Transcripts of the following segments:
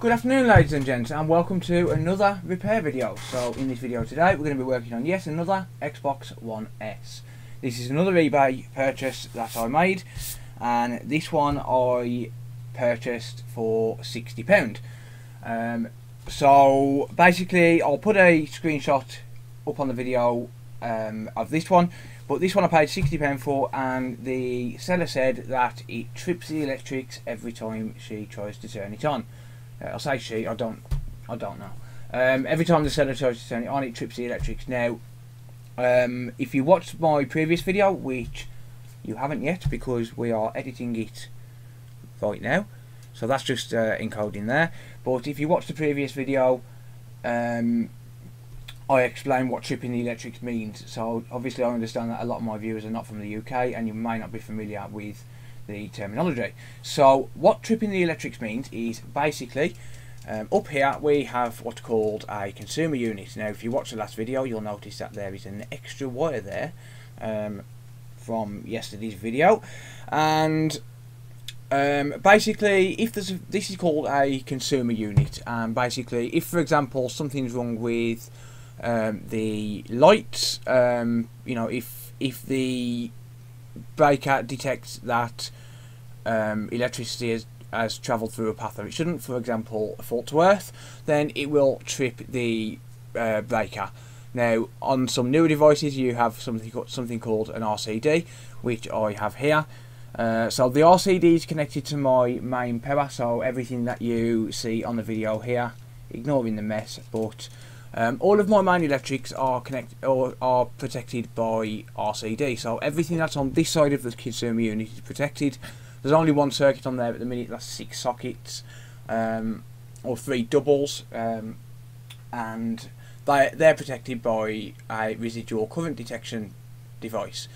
Good afternoon, ladies and gents, and welcome to another repair video. So in this video today we're going to be working on yet another Xbox One S. This is another eBay purchase that I made, and this one I purchased for £60. So basically I'll put a screenshot up on the video of this one, but this one I paid £60 for, and the seller said that it trips the electrics every time she tries to turn it on. I'll say she, I don't know. Every time the seller tries to turn it on, it trips the electrics. Now, if you watched my previous video, which you haven't yet because we are editing it right now, so that's just encoding there. But if you watch the previous video, I explained what tripping the electrics means. So obviously I understand that a lot of my viewers are not from the UK and you may not be familiar with the terminology. So what tripping the electrics means is basically up here we have what's called a consumer unit. Now if you watch the last video, you'll notice that there is an extra wire there from yesterday's video, and basically if this is called a consumer unit, and basically if, for example, something's wrong with the lights, you know, if the breaker detects that electricity has travelled through a path that it shouldn't, for example a fault to earth, then it will trip the breaker. Now on some newer devices you have something called an RCD, which I have here. So the RCD is connected to my main power, so everything that you see on the video here, ignoring the mess, but all of my main electrics are protected by RCD. So everything that's on this side of the consumer unit is protected. There's only one circuit on there at the minute. That's 6 sockets, or 3 doubles, and they're protected by a residual current detection device.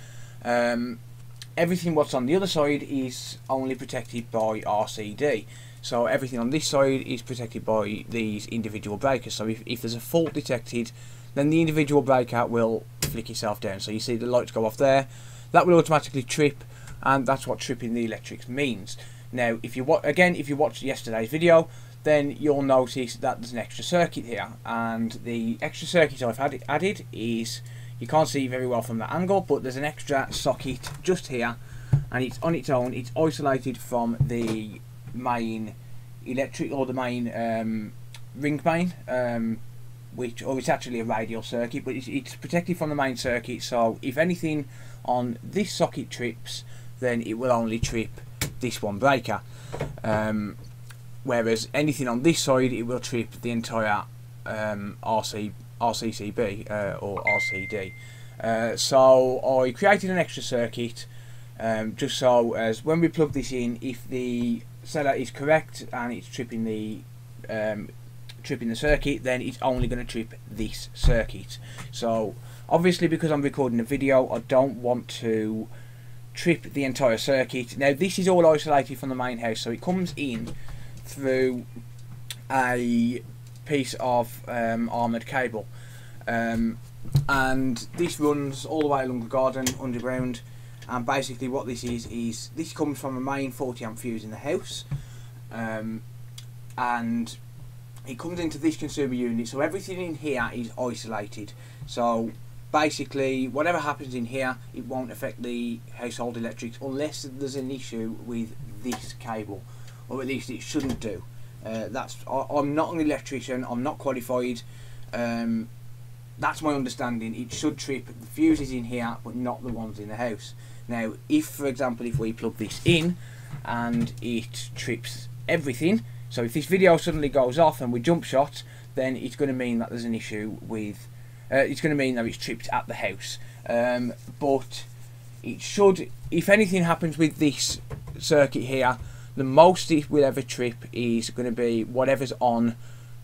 Everything what's on the other side is only protected by RCD. So everything on this side is protected by these individual breakers. So if there's a fault detected, then the individual breaker will flick itself down. So you see the lights go off there, that will automatically trip, and that's what tripping the electrics means. Now if you watched yesterday's video, then you'll notice that there's an extra circuit here, and the extra circuit I've added is, you can't see very well from that angle, but there's an extra socket just here, and it's on its own. It's isolated from the main electric, or the main ring main, or it's actually a radial circuit, but it's protected from the main circuit. So if anything on this socket trips, then it will only trip this one breaker, whereas anything on this side, it will trip the entire RCCB or RCD. So I created an extra circuit, just so as when we plug this in, if the seller is correct and it's tripping the circuit, then it's only going to trip this circuit. So obviously because I'm recording a video, I don't want to trip the entire circuit. Now this is all isolated from the main house, so it comes in through a piece of armoured cable, and this runs all the way along the garden underground. And basically what this is this comes from a main 40 amp fuse in the house, and it comes into this consumer unit. So everything in here is isolated, so basically whatever happens in here, it won't affect the household electrics unless there's an issue with this cable, or at least it shouldn't do. I'm not an electrician, I'm not qualified, that's my understanding. It should trip the fuses in here, but not the ones in the house. Now if, for example, if we plug this in and it trips everything, so if this video suddenly goes off and we jump shot, then it's going to mean that there's an issue with, it's going to mean that it's tripped at the house. But it should, if anything happens with this circuit here, the most it will ever trip is going to be whatever's on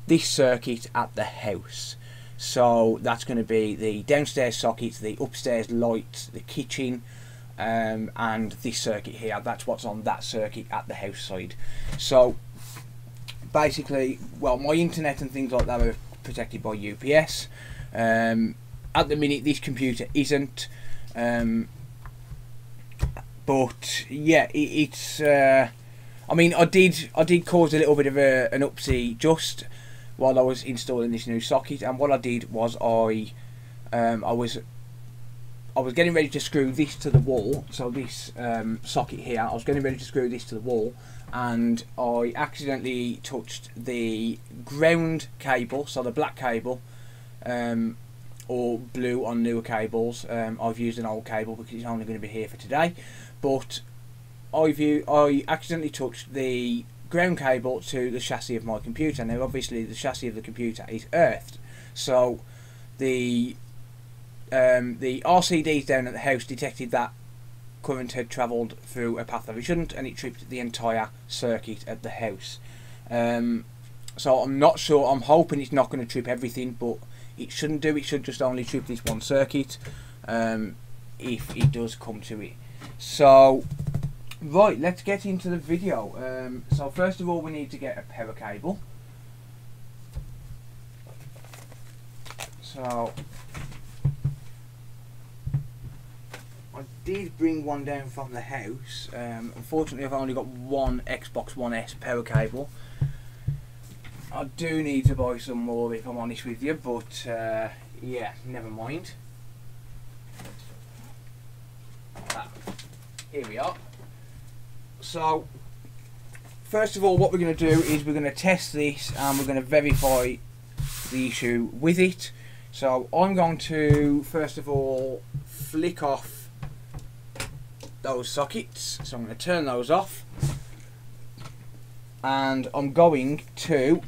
this circuit at the house. So that's going to be the downstairs sockets, the upstairs lights, the kitchen, and this circuit here. That's what's on that circuit at the house side. So basically, well, my internet and things like that are protected by UPS. At the minute this computer isn't, but yeah, it's I mean, I did cause a little bit of an upsie just while I was installing this new socket, and what I did was I was getting ready to screw this to the wall. So this socket here, I was getting ready to screw this to the wall, and I accidentally touched the ground cable, so the black cable, or blue on newer cables. I've used an old cable because it's only going to be here for today, but I accidentally touched the ground cable to the chassis of my computer. Now obviously the chassis of the computer is earthed, so the RCDs down at the house detected that current had travelled through a path that it shouldn't, and it tripped the entire circuit at the house. So I'm not sure, I'm hoping it's not going to trip everything, but it shouldn't do. It should just only trip this one circuit, if it does come to it. So right, let's get into the video. So first of all, we need to get a power cable. So I did bring one down from the house. Unfortunately, I've only got one Xbox One S power cable. I do need to buy some more if I'm honest with you, but yeah, never mind. Here we are. So first of all, what we're going to do is we're going to test this and we're going to verify the issue with it. So I'm going to first of all flick off those sockets. So I'm going to turn those off, and I'm going to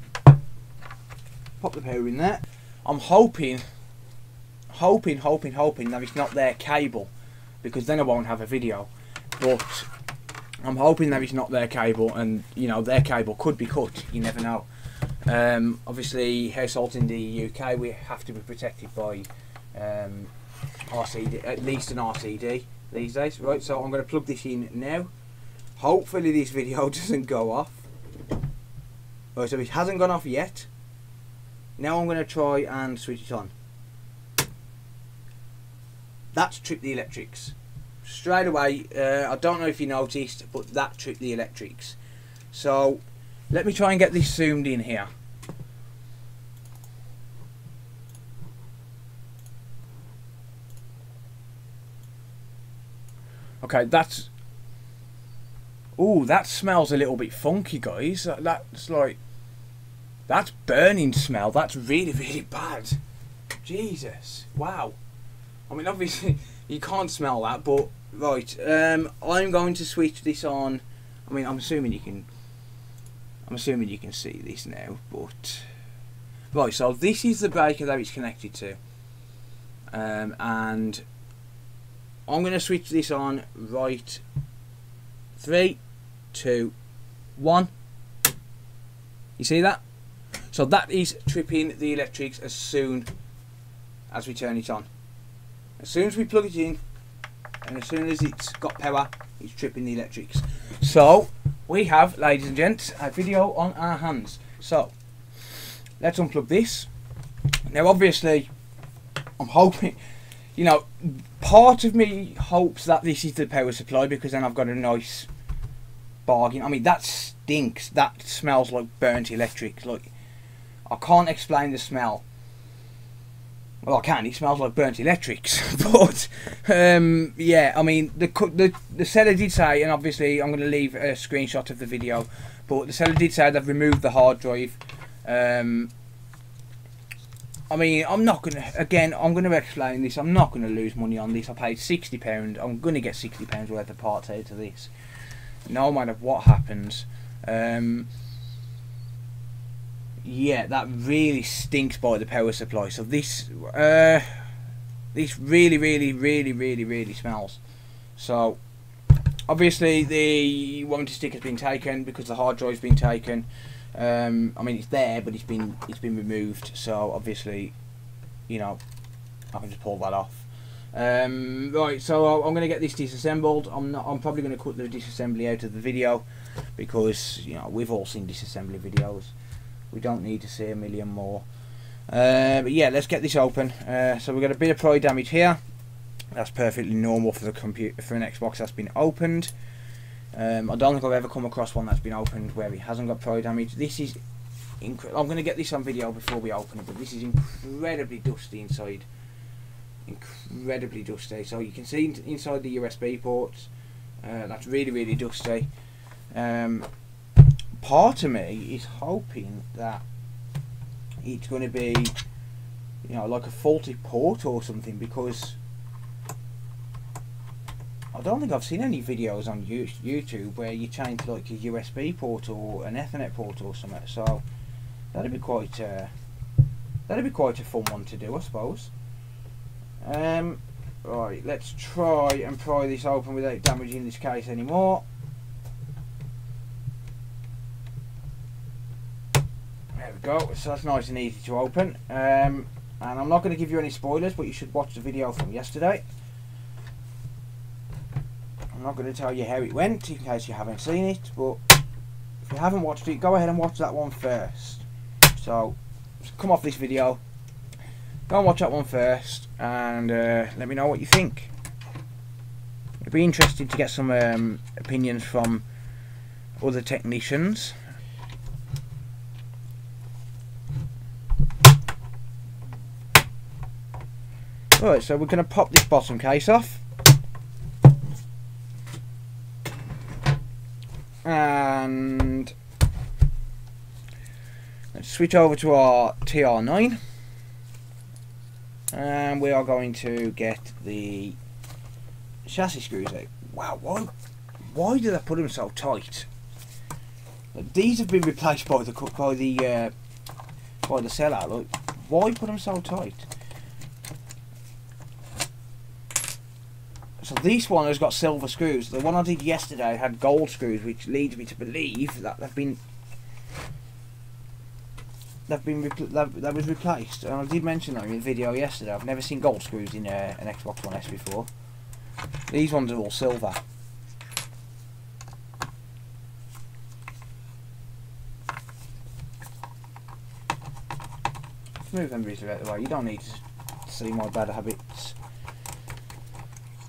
pop the power in there. I'm hoping that it's not their cable, because then I won't have a video. But I'm hoping that it's not their cable, and you know, their cable could be cut, you never know. Obviously, households in the UK, we have to be protected by RCD, at least an RCD these days. Right, so I'm going to plug this in now. Hopefully this video doesn't go off. Right, so it hasn't gone off yet. Now I'm going to try and switch it on. That's tripped the electrics. Straight away, I don't know if you noticed, but that tripped the electrics. So let me try and get this zoomed in here. Okay, that's... Ooh, that smells a little bit funky, guys. That's like... That's burning smell. That's really, really bad. Jesus. Wow. I mean, obviously, you can't smell that, but... Right, I'm going to switch this on. I mean, I'm assuming you can see this now, but... Right, so this is the breaker that it's connected to. And I'm going to switch this on right. 3, 2, 1. You see that? So that is tripping the electrics as soon as we turn it on. As soon as we plug it in, and as soon as it's got power, it's tripping the electrics. So we have, ladies and gents, a video on our hands. So let's unplug this. Now obviously, I'm hoping, you know, part of me hopes that this is the power supply, because then I've got a nice bargain. I mean, that stinks. That smells like burnt electrics. Like, I can't explain the smell. Well, I can. It smells like burnt electrics. But yeah, I mean, the seller did say, and obviously I'm going to leave a screenshot of the video, but the seller did say they've removed the hard drive. I mean, I'm not going to, again, I'm going to explain this. I'm not going to lose money on this. I paid £60. I'm going to get £60 worth of parts out of this, no matter what happens. Yeah, that really stinks by the power supply. So this really smells. So obviously the warranty stick has been taken because the hard drive's been taken. I mean, it's there, but it's been removed. So obviously, you know, I can just pull that off. Right, so I'm going to get this disassembled. I'm probably going to cut the disassembly out of the video, because you know, we've all seen disassembly videos. We don't need to see a million more. But yeah, let's get this open. So we've got a bit of pry damage here. That's perfectly normal for the computer, for an Xbox that's been opened. I don't think I've ever come across one that's been opened where it hasn't got pro damage. This is I'm going to get this on video before we open it, but this is incredibly dusty inside. Incredibly dusty. So you can see inside the USB ports. That's really, really dusty. Part of me is hoping that it's going to be, you know, like a faulty port or something, because I don't think I've seen any videos on YouTube where you change like a USB port or an Ethernet port or something. So that'd be quite a fun one to do, I suppose. Right, let's try and pry this open without damaging this case anymore. There we go. So that's nice and easy to open. And I'm not going to give you any spoilers, but you should watch the video from yesterday. I'm not going to tell you how it went in case you haven't seen it, but if you haven't watched it, go ahead and watch that one first. So come off this video, go and watch that one first, and let me know what you think. It'd be interesting to get some opinions from other technicians. Right, so we're going to pop this bottom case off. And let's switch over to our TR9, and we are going to get the chassis screws out. Wow, why do they put them so tight? These have been replaced by the seller. Look, why put them so tight? So this one has got silver screws. The one I did yesterday had gold screws, which leads me to believe that that was replaced. And I did mention that in the video yesterday. I've never seen gold screws in an Xbox One S before. These ones are all silver. Let's move them out of the way. You don't need to see my bad habits.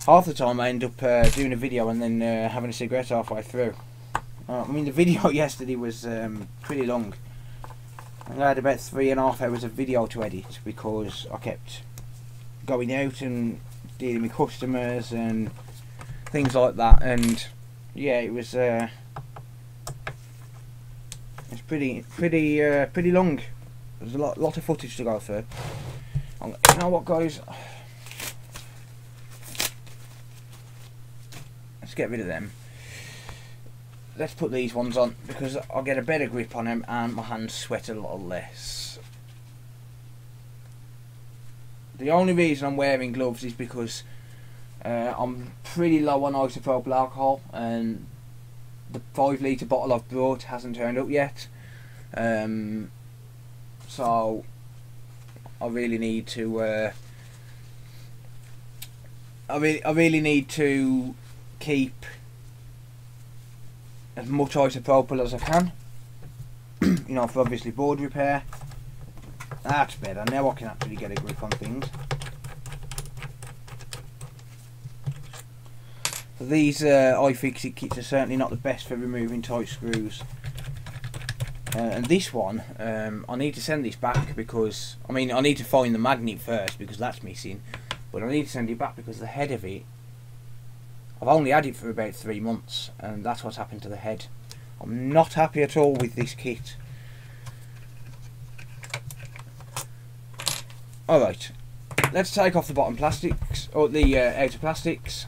Half the time I end up doing a video and then having a cigarette halfway through. I mean, the video yesterday was pretty long. I had about 3.5 hours of video to edit because I kept going out and dealing with customers and things like that. And yeah, it was it's pretty long. There's a lot of footage to go through. You know what, guys? Let's get rid of them. Let's put these ones on because I'll get a better grip on them and my hands sweat a little less. The only reason I'm wearing gloves is because I'm pretty low on isopropyl alcohol and the 5 litre bottle I've brought hasn't turned up yet. So I really need to I really need to keep as much isopropyl as I can, you know, for obviously board repair. That's better. Now I can actually get a grip on things. These iFixit kits are certainly not the best for removing tight screws. And this one, I need to send this back because, I mean, I need to find the magnet first because that's missing. But I need to send it back because the head of it, I've only had it for about 3 months and that's what's happened to the head. I'm not happy at all with this kit. Alright, let's take off the bottom plastics, or the outer plastics.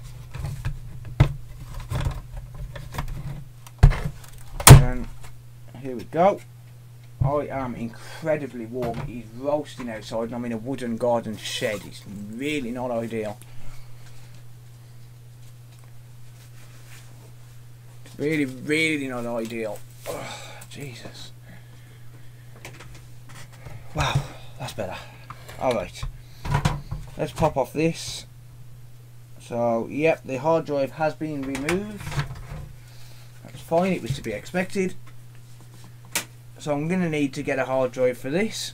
And here we go. I am incredibly warm. It is roasting outside and I'm in a wooden garden shed. It's really not ideal. Really not ideal. Oh, Jesus. Wow, that's better. Alright, let's pop off this. So, yep, the hard drive has been removed. That's fine, it was to be expected. So I'm going to need to get a hard drive for this.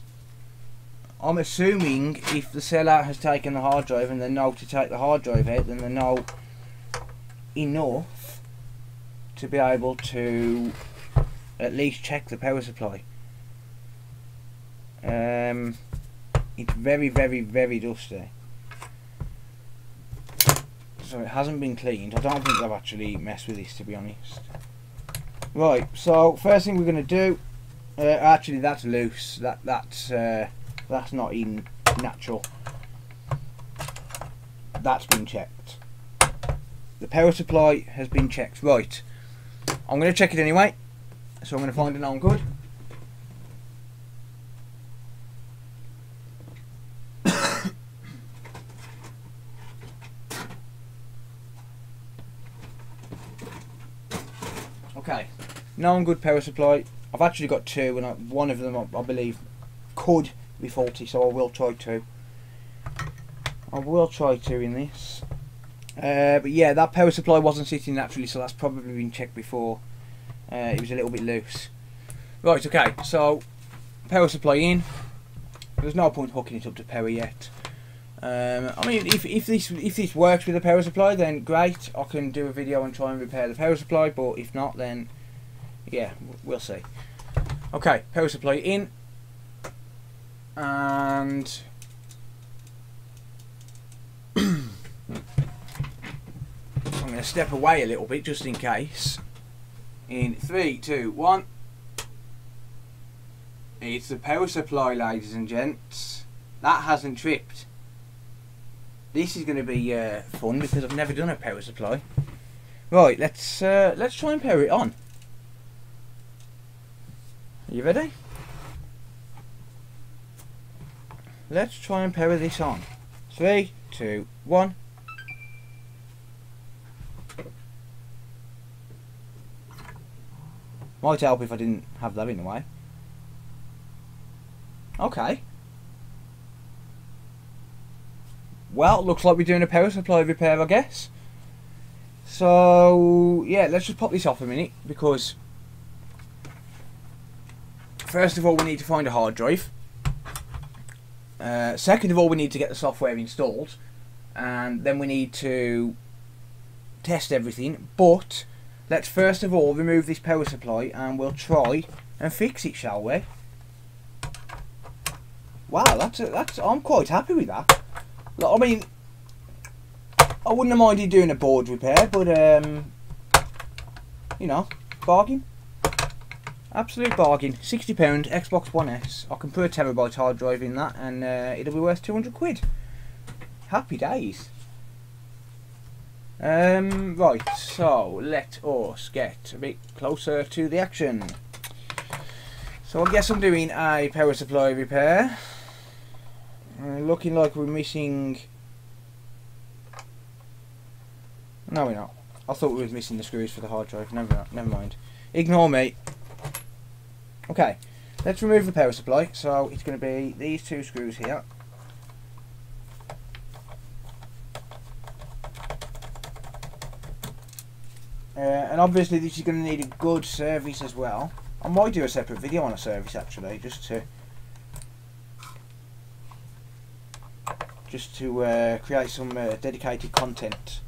I'm assuming if the seller has taken the hard drive and they know to take the hard drive out, then they know enough to be able to at least check the power supply. It's very, very, very dusty. So it hasn't been cleaned. I don't think they've actually messed with this, to be honest. Right, so first thing we're going to do, actually that's loose. That's not even natural. That's been checked. The power supply has been checked. Right, I'm going to check it anyway. So I'm going to find an on good. Okay, known good power supply. I've actually got two, and one of them I believe could be faulty, so I will try two. I will try two in this. But yeah, that power supply wasn't sitting naturally, so that's probably been checked before. It was a little bit loose. Right, okay, so power supply in. There's no point hooking it up to power yet. I mean, if this works with the power supply, then great. I can do a video and try and repair the power supply. But if not, then yeah, we'll see. Okay, power supply in, and I'm going to step away a little bit just in case. In 3, 2, 1. It's the power supply, ladies and gents. That hasn't tripped. This is going to be fun because I've never done a power supply. Right, let's try and power it on. Are you ready? Let's try and power this on. 3, 2, 1. Might help if I didn't have that in the way. Okay. Well, looks like we're doing a power supply repair, I guess. So, yeah, let's just pop this off a minute, because first of all, we need to find a hard drive. Second of all, we need to get the software installed, and then we need to test everything. But let's first of all remove this power supply, and we'll try and fix it, shall we? Wow, that's I'm quite happy with that. I mean, I wouldn't have minded doing a board repair, but you know, bargain. Absolute bargain. £60, Xbox One S. I can put a terabyte hard drive in that, and it'll be worth 200 quid. Happy days. Right, so let us get a bit closer to the action. So I guess I'm doing a power supply repair. Looking like we're missing... No, we're not. I thought we were missing the screws for the hard drive. Never mind. Ignore me. Okay, let's remove the power supply. So it's going to be these two screws here. And obviously this is going to need a good service as well. I might do a separate video on a service actually, just to create some dedicated content.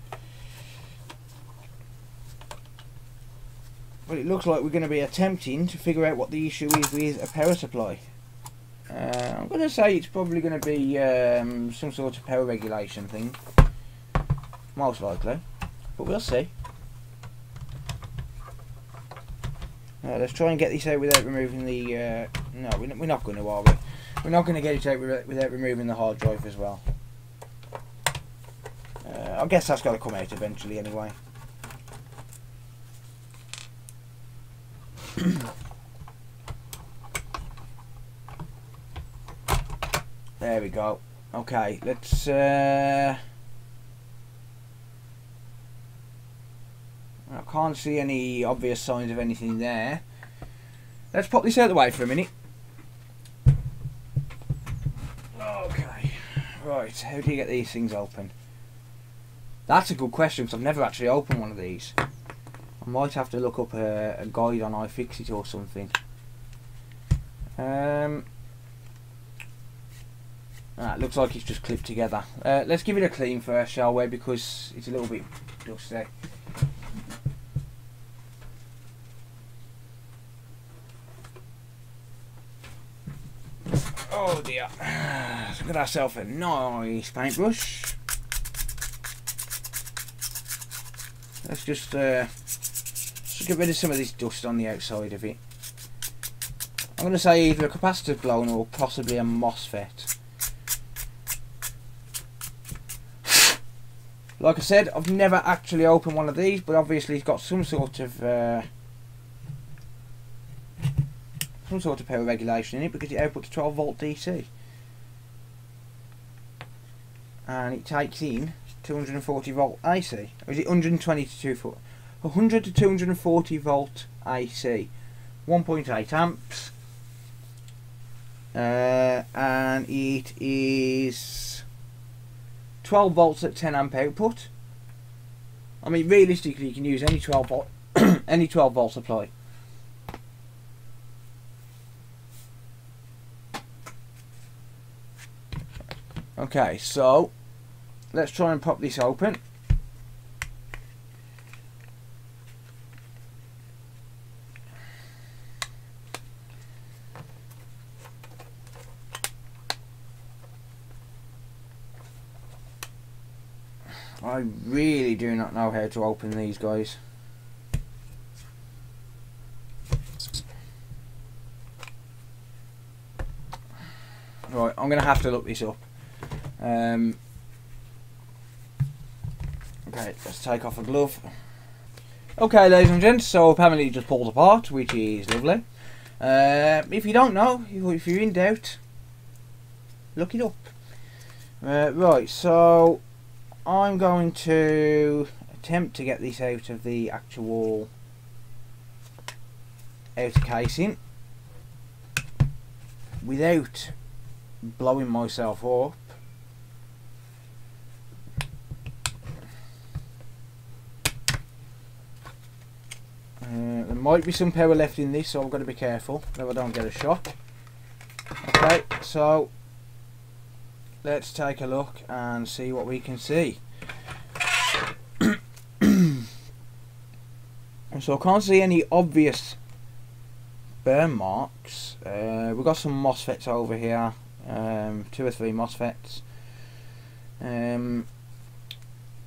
But it looks like we're going to be attempting to figure out what the issue is with a power supply. I'm going to say it's probably going to be some sort of power regulation thing, most likely, but we'll see. Let's try and get this out without removing the... no, we're not going to, are we? We're not going to get it out without removing the hard drive as well. I guess that's got to come out eventually anyway. There we go. Okay, let's... I can't see any obvious signs of anything there. Let's pop this out of the way for a minute. Okay, right, how do you get these things open? That's a good question, because I've never actually opened one of these. I might have to look up a guide on iFixit or something. It looks like it's just clipped together. Let's give it a clean first, shall we, because it's a little bit dusty. Oh dear. Let's get ourselves a nice paintbrush. Let's just get rid of some of this dust on the outside of it. I'm going to say either a capacitor blown or possibly a MOSFET. Like I said, I've never actually opened one of these, but obviously it's got some sort of power regulation in it because it outputs 12 volt DC, and it takes in 240 volt AC. Or is it 120 to 100 to 240 volt AC, 1.8 amps, and it is 12 volts at 10 amp output. I mean, realistically, you can use any 12 volt any 12 volt supply. Okay, so let's try and pop this open. I really do not know how to open these guys. Right, I'm going to have to look this up. Okay, let's take off a glove. Okay, ladies and gents, so apparently it just pulled apart, which is lovely. If you don't know, if you're in doubt, look it up. Right, so I'm going to attempt to get this out of the actual outer casing without blowing myself up. There might be some power left in this, so I've got to be careful that I don't get a shock. Okay, so let's take a look and see what we can see. So I can't see any obvious burn marks. We've got some MOSFETs over here, 2 or 3 MOSFETs.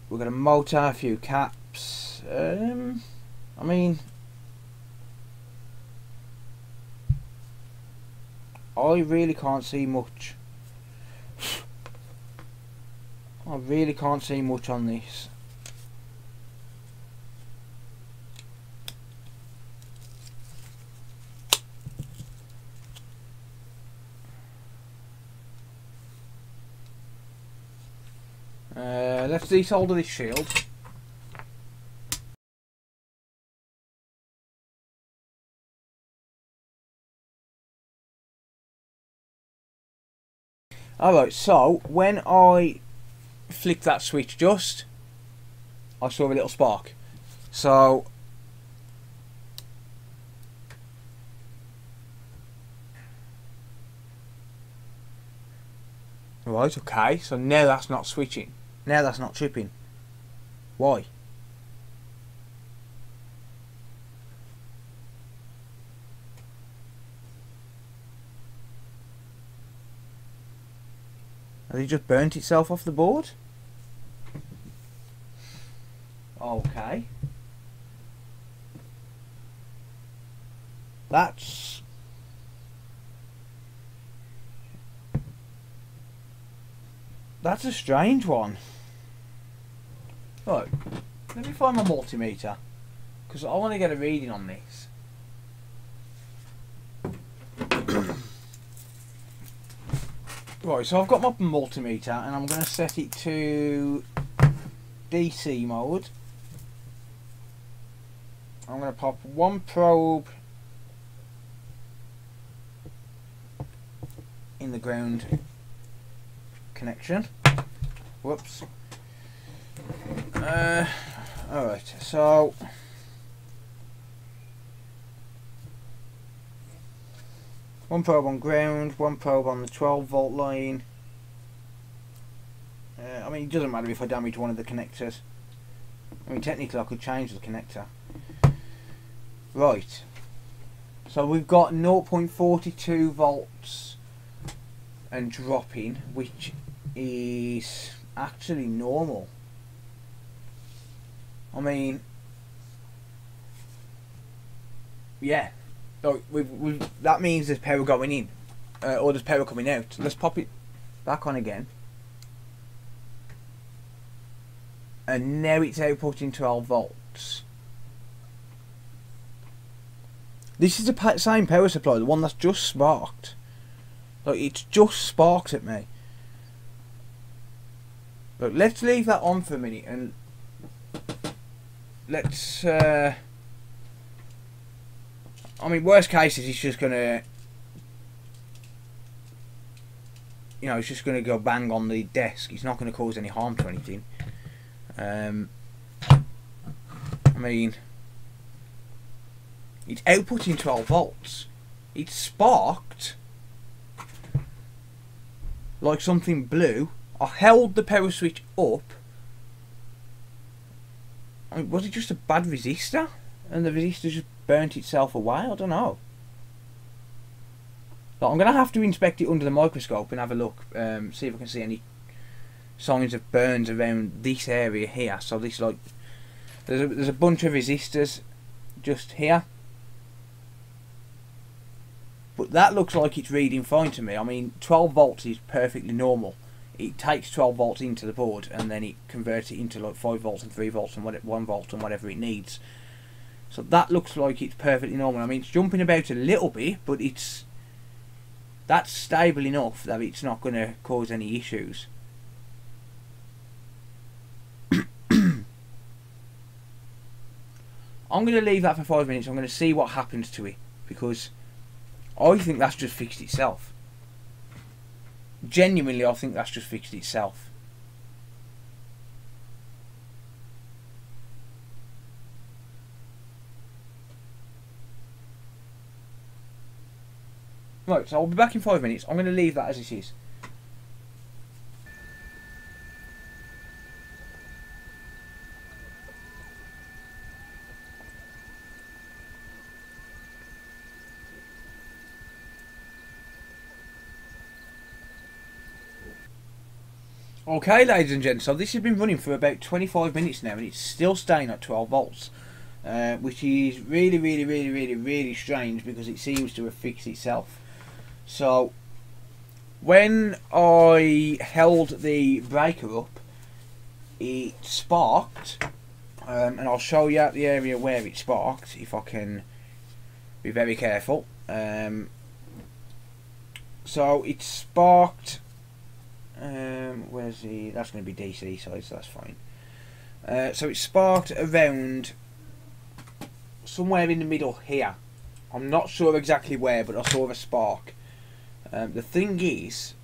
We've got a motor, a few caps. I mean, I really can't see much. I really can't see much on this. Let's desolder this shield. Alright, so when I flicked that switch just, I saw a little spark. So right, okay, so now that's not switching. Now that's not tripping. Why? Has it just burnt itself off the board? Okay. That's a strange one. Right, let me find my multimeter, because I want to get a reading on this. Right, so I've got my multimeter and I'm going to set it to DC mode. I'm going to pop one probe in the ground connection. Whoops. Alright, so one probe on ground, one probe on the 12 volt line. I mean, it doesn't matter if I damage one of the connectors. I mean, technically I could change the connector. Right, so we've got 0.42 volts and dropping, which is actually normal. I mean, yeah, like that means there's power going in, or there's power coming out. Let's pop it back on again, and now it's outputting 12 volts. This is the same power supply, the one that's just sparked. Like, it's just sparked at me. Look, let's leave that on for a minute and let's I mean, worst case is he's just gonna, you know, it's just gonna go bang on the desk. He's not gonna cause any harm to anything. I mean, it's outputting 12 volts. It's sparked like something blue. I held the power switch up. I mean, was it just a bad resistor? And the resistor just burnt itself away? I don't know. But I'm going to have to inspect it under the microscope and have a look. See if I can see any signs of burns around this area here. So this, like, there's a bunch of resistors just here. But that looks like it's reading fine to me. I mean, 12 volts is perfectly normal. It takes 12 volts into the board and then it converts it into like 5 volts and 3 volts and 1 volt and whatever it needs. So that looks like it's perfectly normal. I mean, it's jumping about a little bit, but that's stable enough that it's not going to cause any issues. I'm going to leave that for 5 minutes. I'm going to see what happens to it, because I think that's just fixed itself. Genuinely, I think that's just fixed itself. Right, so I'll be back in 5 minutes. I'm going to leave that as it is. Okay, ladies and gents, so this has been running for about 25 minutes now and it's still staying at 12 volts, which is really strange, because it seems to have fixed itself. So when I held the breaker up, it sparked, and I'll show you out the area where it sparked if I can be very careful. So it sparked. Where's the? That's going to be DC size, so that's fine. So it sparked around somewhere in the middle here. I'm not sure exactly where, but I saw a spark. The thing is,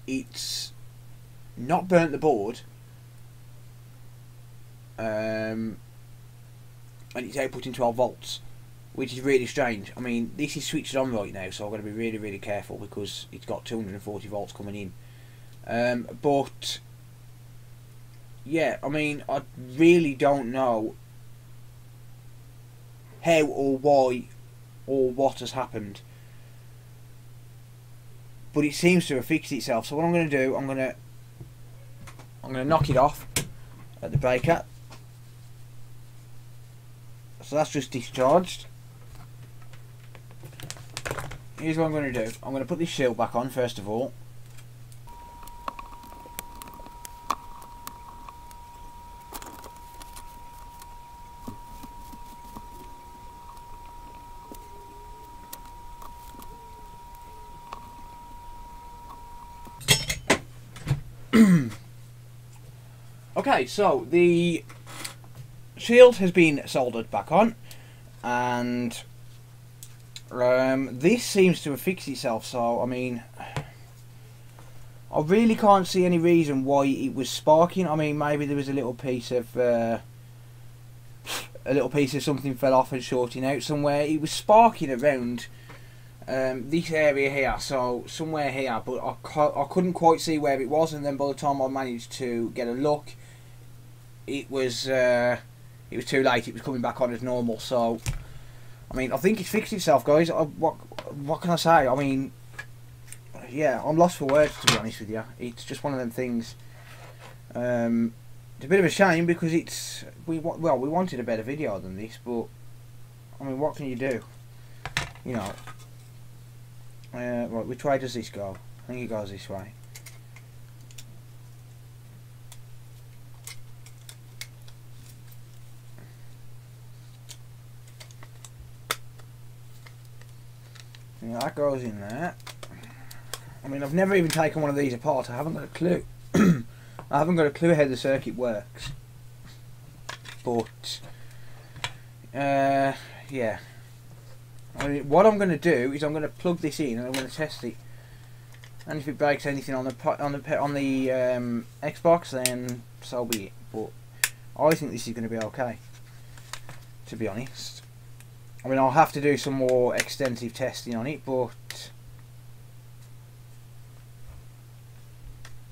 it's not burnt the board, and it's outputting 12 volts. Which is really strange. I mean, this is switched on right now, so I've got to be really careful, because it's got 240 volts coming in. But yeah, I mean, I really don't know how or why or what has happened, but it seems to have fixed itself. So what I'm going to do, I'm going to knock it off at the breaker. So that's just discharged. Here's what I'm going to do. I'm going to put this shield back on first of all. Okay, so the shield has been soldered back on, and this seems to have fixed itself. So I mean, I really can't see any reason why it was sparking. I mean, maybe there was a little piece of something fell off and shorting out somewhere. It was sparking around this area here, so somewhere here, but I couldn't quite see where it was. And then by the time I managed to get a look, it was too late. It was coming back on as normal. So I mean, I think it's fixed itself, guys. What can I say? I mean, yeah, I'm lost for words, to be honest with you. It's just one of them things. It's a bit of a shame because we wanted a better video than this, but I mean, what can you do? You know. Right, which way does this go? I think it goes this way. Yeah, that goes in there. I mean, I've never even taken one of these apart. I haven't got a clue. I haven't got a clue how the circuit works. But yeah. I mean, what I'm going to do is I'm going to plug this in and I'm going to test it. And if it breaks anything on the Xbox, then so be it. But I think this is going to be okay, to be honest. I mean, I'll have to do some more extensive testing on it, but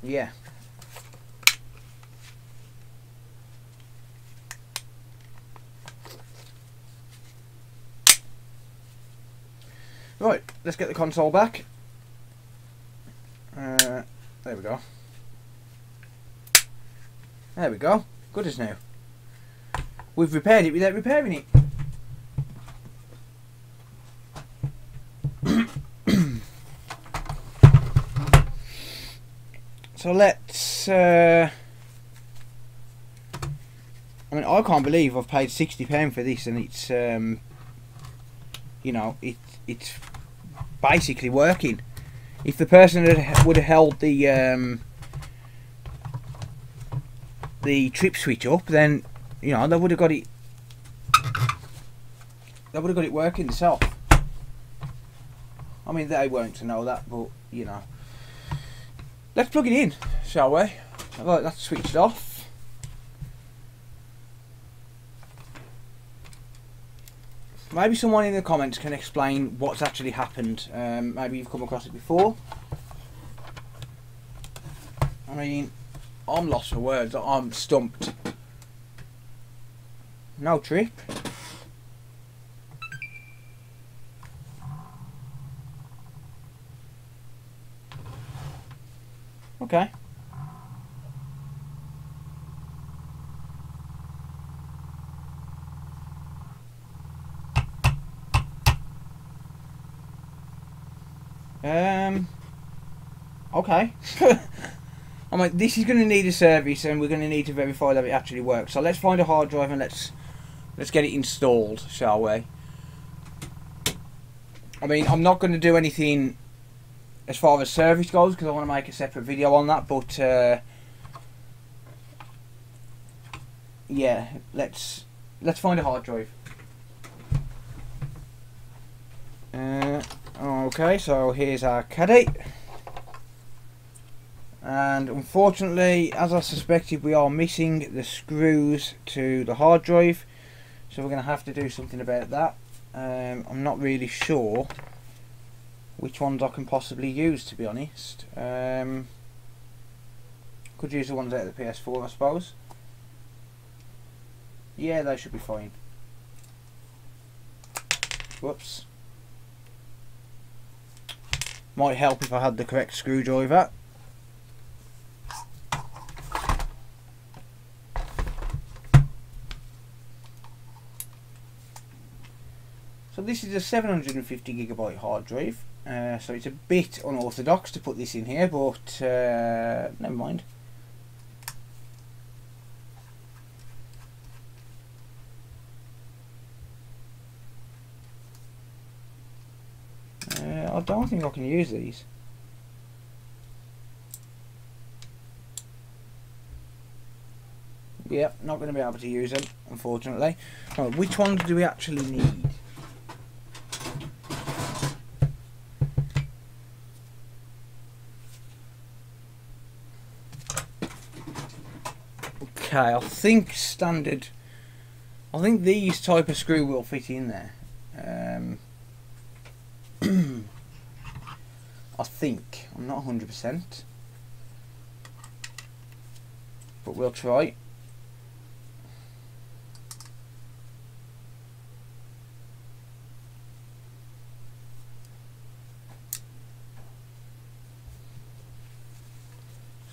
yeah. Right, let's get the console back. There we go. There we go. Good as new. We've repaired it without repairing it. So let's. I mean, I can't believe I've paid £60 for this, and it's you know, it's basically working. If the person would have held the trip switch up, then you know they would have got it. They would have got it working themselves. I mean, they weren't to know that, but you know. Let's plug it in, shall we? Right, that's switched off. Maybe someone in the comments can explain what's actually happened. Maybe you've come across it before. I mean, I'm lost for words. I'm stumped. No trip. Okay. Okay. I mean, this is going to need a service, and we're going to need to verify that it actually works. So let's find a hard drive and let's get it installed, shall we? I mean, I'm not going to do anything as far as service goes because I want to make a separate video on that. But yeah, let's find a hard drive. Okay, so here's our caddy. And unfortunately, as I suspected, we are missing the screws to the hard drive, so we're going to have to do something about that. I'm not really sure which ones I can possibly use, to be honest. Could use the ones out of the PS4, I suppose. Yeah, they should be fine. Whoops. Might help if I had the correct screwdriver. So this is a 750GB hard drive, so it's a bit unorthodox to put this in here, but never mind. I don't think I can use these. Yep, not going to be able to use them, unfortunately. Right, which ones do we actually need? Okay, I think standard. I think these type of screw will fit in there. I think. I'm not 100%, but we'll try.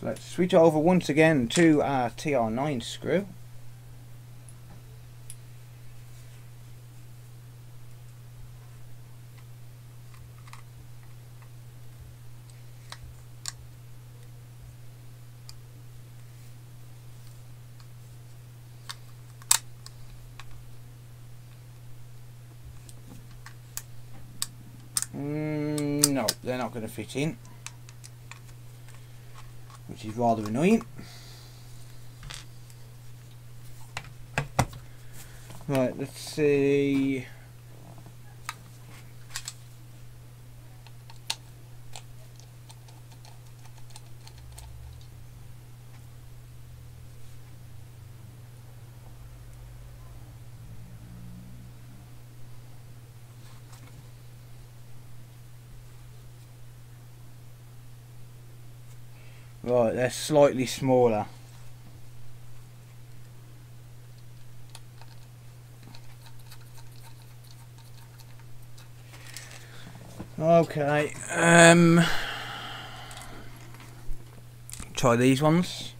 So let's switch over once again to our TR9 screw. No, they're not going to fit in, which is rather annoying. Right, let's see. Right, they're slightly smaller. Okay, try these ones.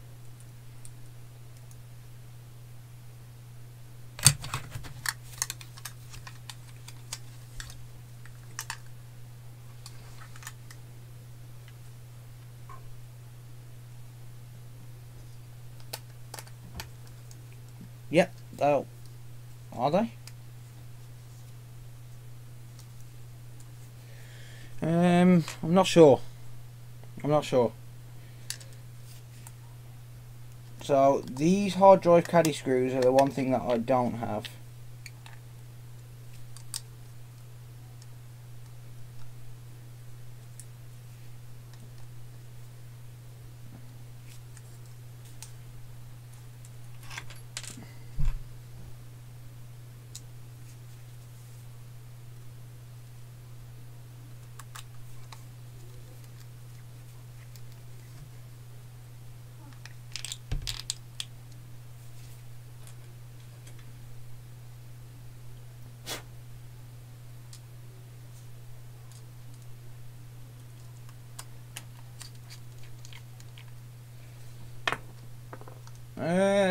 Yep, they'll. Are they? I'm not sure. I'm not sure. So these hard drive caddy screws are the one thing that I don't have.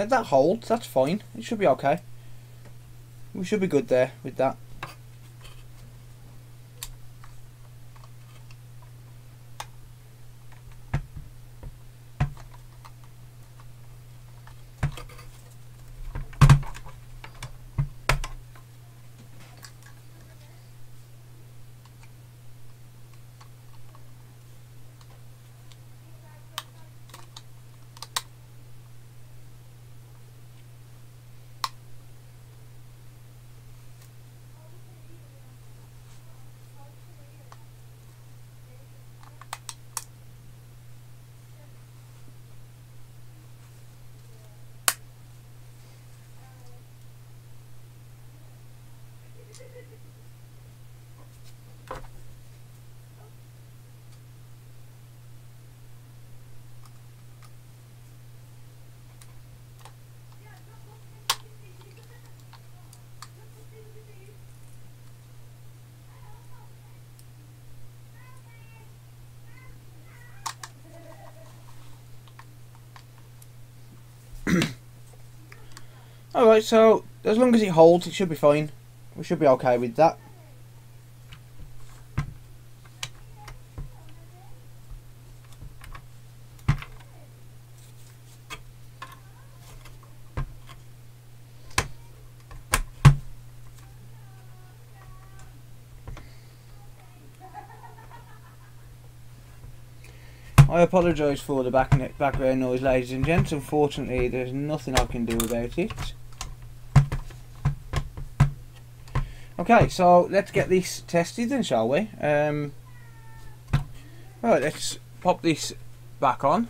That holds, that's fine. It should be okay. We should be good there with that. Alright, so as long as it holds, it should be fine. We should be okay with that. I apologise for the background noise, ladies and gents. Unfortunately, there's nothing I can do about it. Okay, so let's get this tested then, shall we? Right, let's pop this back on.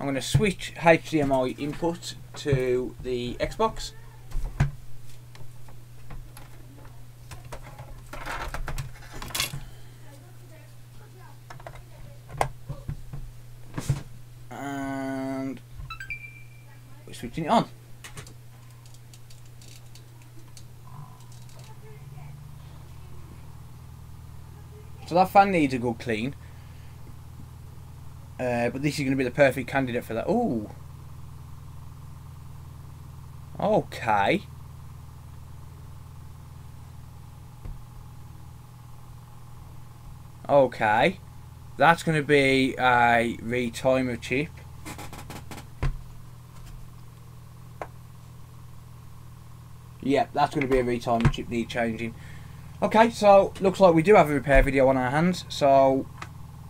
I'm going to switch HDMI input to the Xbox. And we're switching it on. So that fan needs a good clean. But this is going to be the perfect candidate for that. Ooh. Okay. Okay. That's going to be a Retimer chip. Yep, that's going to be a Retimer chip need changing. Okay, so looks like we do have a repair video on our hands, so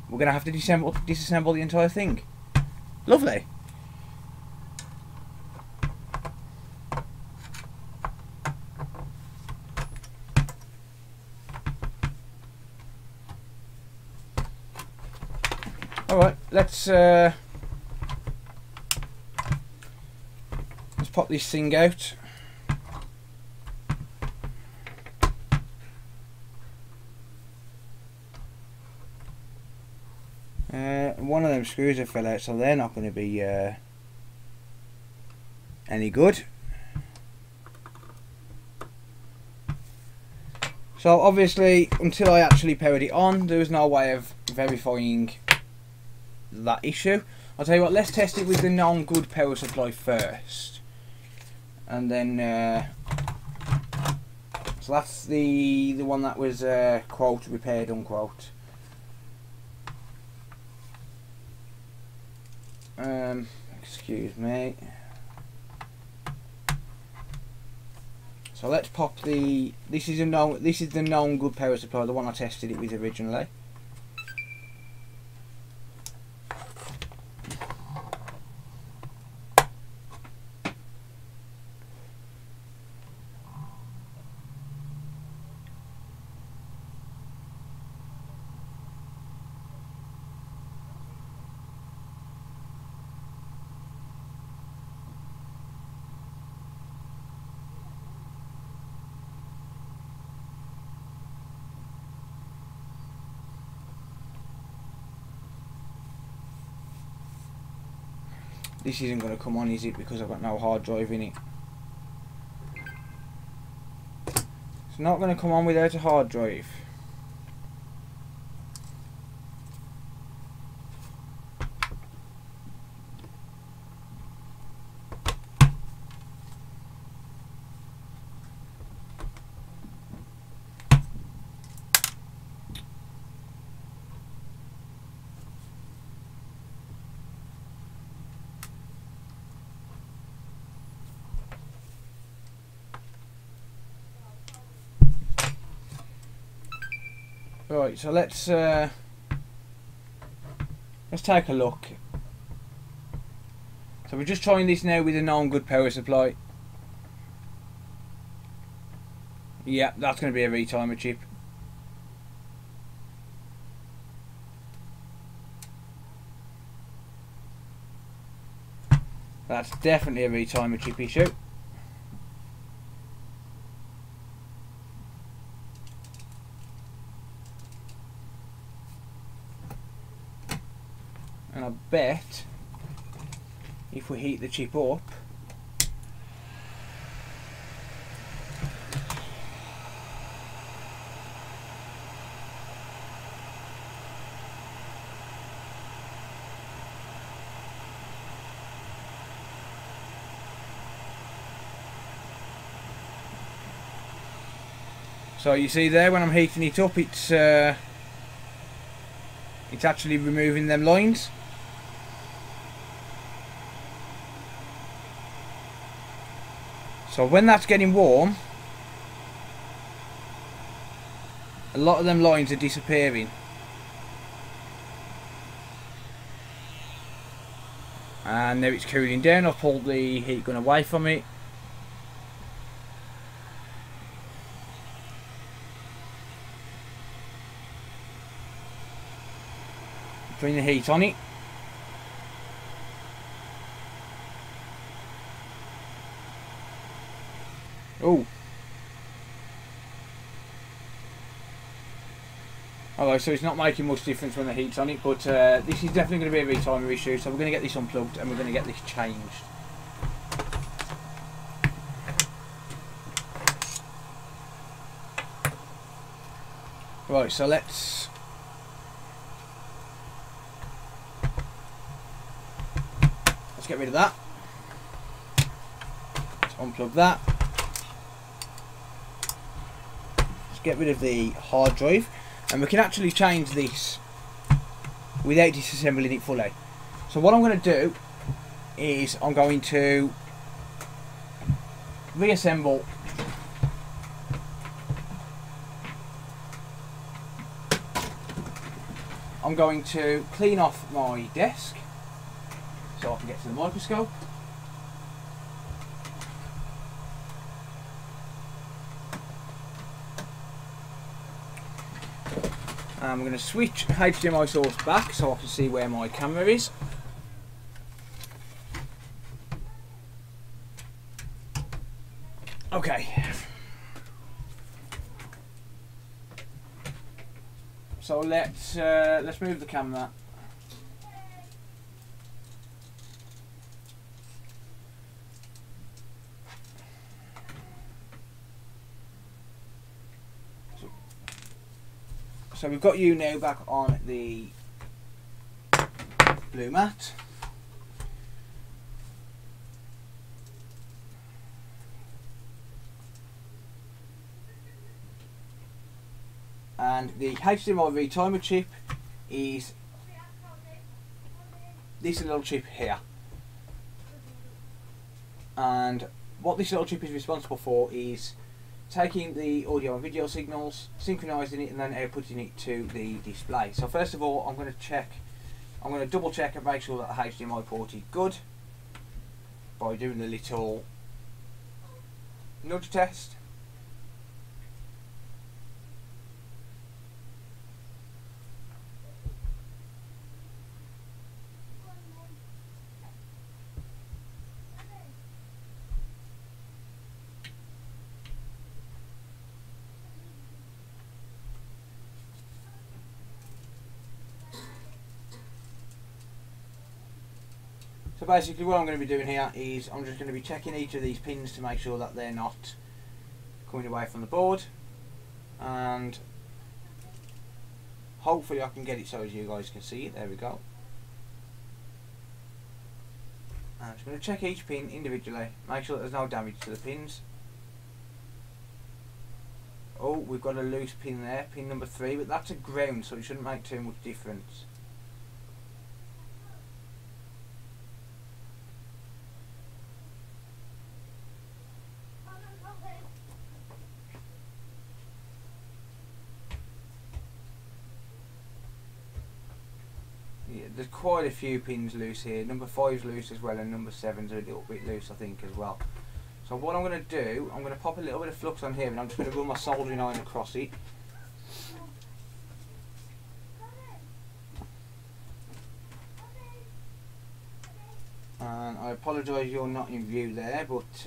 we're going to have to disassemble the entire thing. Lovely. Alright, let's pop this thing out. One of them screws have fell out, so they're not going to be any good. So obviously, until I actually powered it on, there was no way of verifying that issue. I'll tell you what, let's test it with the non-good power supply first, and then so that's the one that was quote repaired unquote. Excuse me. So let's pop the. This is the non-good power supply, the one I tested it with originally. This isn't going to come on, is it? Because I've got no hard drive in it. It's not going to come on without a hard drive. Right, so let's take a look. So we're just trying this now with a non-good power supply. Yeah, that's going to be a Retimer chip. That's definitely a Retimer chip issue. And I bet if we heat the chip up, so you see there when I'm heating it up, it's actually removing them lines. So when that's getting warm, a lot of them lines are disappearing. And now it's cooling down. I've pulled the heat gun away from it. Bring the heat on it. Oh. Alright, so it's not making much difference when the heat's on it, but this is definitely going to be a Retimer issue, so we're going to get this unplugged and we're going to get this changed. Right, so let's get rid of that. Let's unplug that. Let's get rid of the hard drive, and we can actually change this without disassembling it fully. So what I'm going to do is I'm going to reassemble I'm going to clean off my desk so I can get to the microscope. And I'm going to switch HDMI source back so I can see where my camera is. Okay. So let's move the camera. So we've got you now back on the blue mat. And the HDMI Retimer chip is this little chip here. And what this little chip is responsible for is taking the audio and video signals, synchronizing it, and then outputting it to the display. So first of all, I'm going to double check and make sure that the HDMI port is good by doing the little nudge test. So basically what I'm going to be doing here is I'm just going to be checking each of these pins to make sure that they're not coming away from the board, and hopefully I can get it so as you guys can see it. There we go. I'm just going to check each pin individually, make sure that there's no damage to the pins. Oh, we've got a loose pin there, pin number 3, but that's a ground, so it shouldn't make too much difference. Yeah, there's quite a few pins loose here. Number 5's loose as well, and number 7's a little bit loose, I think, as well. So what I'm going to do, I'm going to pop a little bit of flux on here, and I'm just going to run my soldering iron across it. And I apologise you're not in view there, but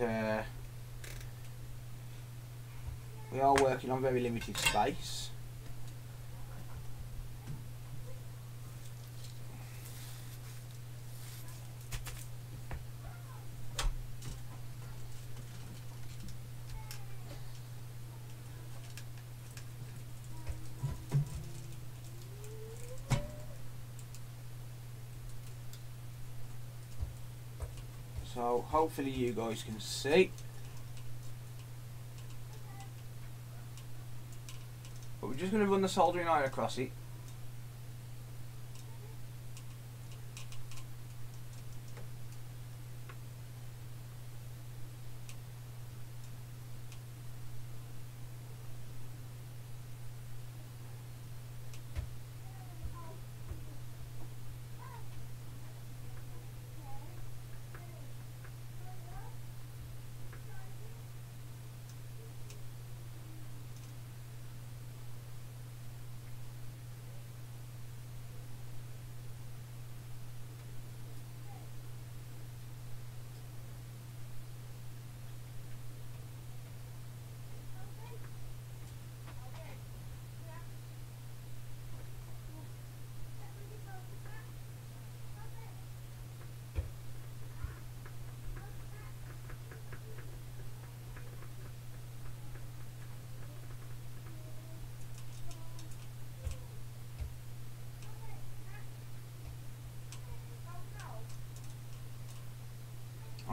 we are working on very limited space. So hopefully you guys can see. But we're just going to run the soldering iron across it.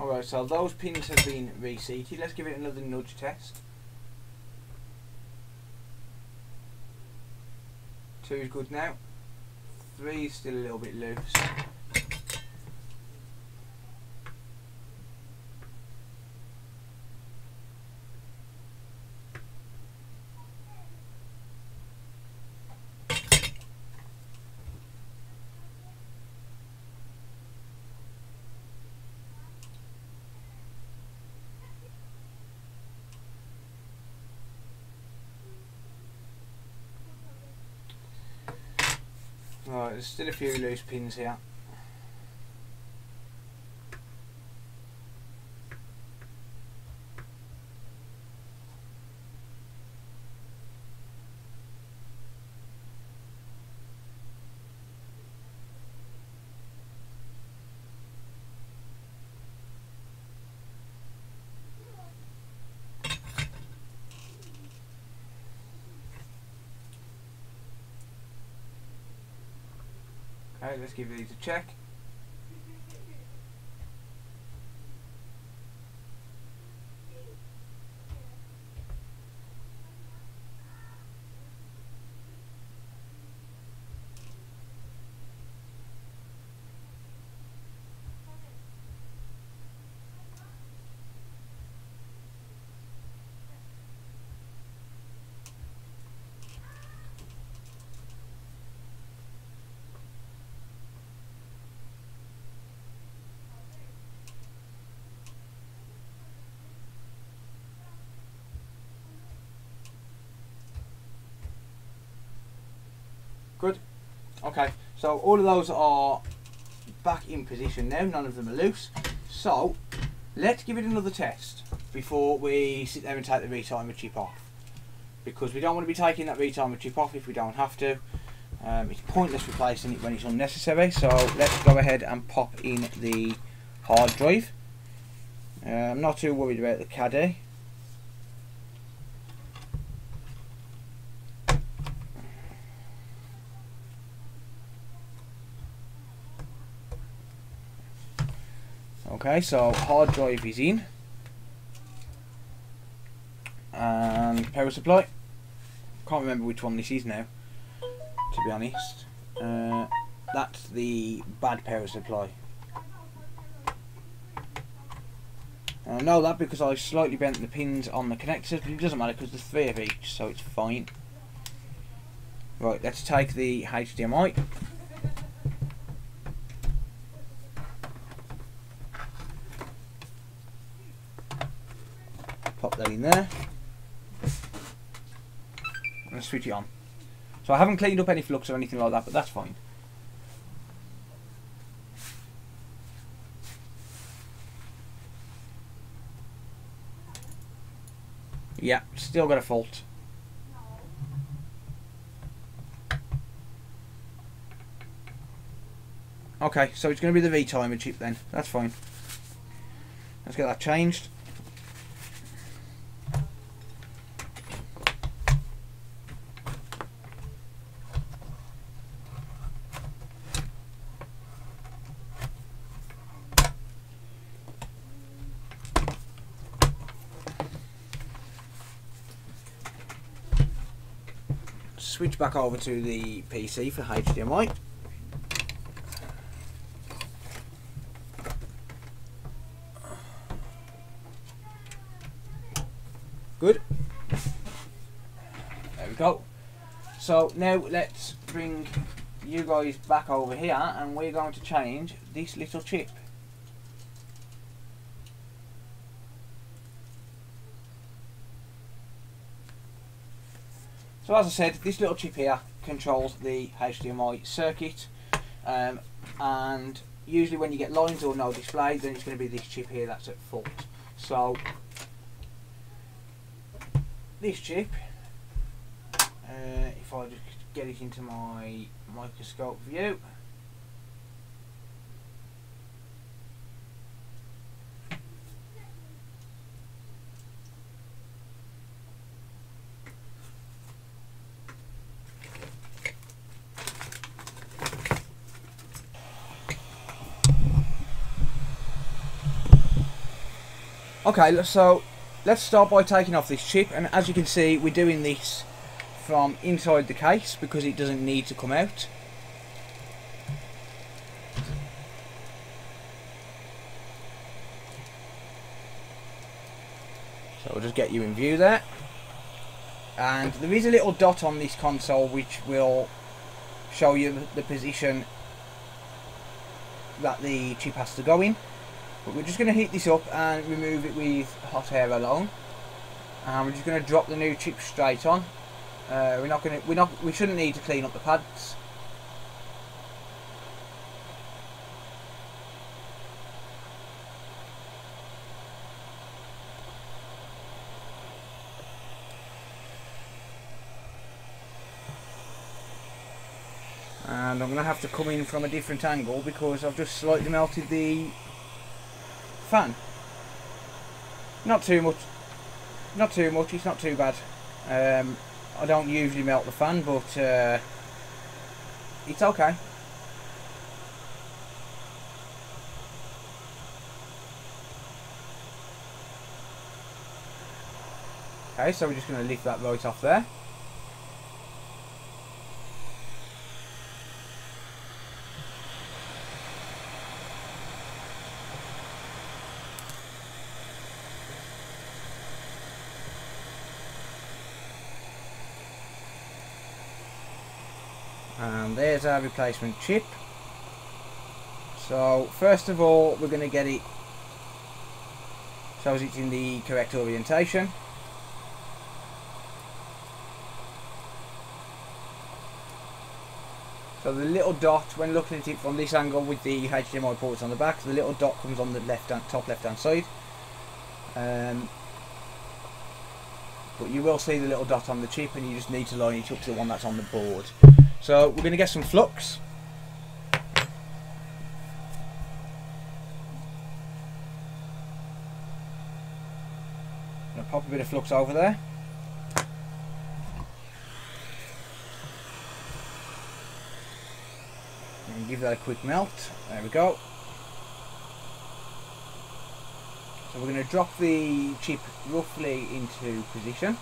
Alright, so those pins have been reseated. Let's give it another nudge test. 2 is good now. 3 is still a little bit loose. Right, there's still a few loose pins here. Okay, let's give these a check. Good. Okay, so all of those are back in position now, none of them are loose. So, let's give it another test before we sit there and take the retimer chip off. Because we don't want to be taking that retimer chip off if we don't have to. It's pointless replacing it when it's unnecessary, so let's go ahead and pop in the hard drive. I'm not too worried about the caddy. Okay, so hard drive is in, and power supply. Can't remember which one this is now, to be honest. That's the bad power supply. I know that because I slightly bent the pins on the connectors, but it doesn't matter because there's 3 of each, so it's fine. Right, let's take the HDMI. Pop that in there and switch it on. So I haven't cleaned up any flux or anything like that, but that's fine. Yeah, still got a fault. Okay, so it's going to be the retimer chip then. That's fine. Let's get that changed. Switch back over to the PC for HDMI. Good. There we go. So now let's bring you guys back over here and we're going to change this little chip. So as I said, this little chip here controls the HDMI circuit, and usually when you get lines or no display, then it's going to be this chip here that's at fault. So this chip, if I just get it into my microscope view, Okay, so let's start by taking off this chip, and as you can see we're doing this from inside the case because it doesn't need to come out. So we'll just get you in view there. And there is a little dot on this console which will show you the position that the chip has to go in. But we're just going to heat this up and remove it with hot air alone. And we're just going to drop the new chip straight on. We shouldn't need to clean up the pads. And I'm going to have to come in from a different angle because I've just slightly melted the fan. Not too much, it's not too bad. I don't usually melt the fan, but it's okay. Okay, so we're just going to lift that right off there. And there's our replacement chip. So first of all we're going to get it so it's in the correct orientation. So the little dot, when looking at it from this angle with the HDMI ports on the back, the little dot comes on the top left hand side. But you will see the little dot on the chip and you just need to line it up to the one that's on the board. So we're going to get some flux. I'm going to pop a bit of flux over there. And give that a quick melt. There we go. So we're going to drop the chip roughly into position.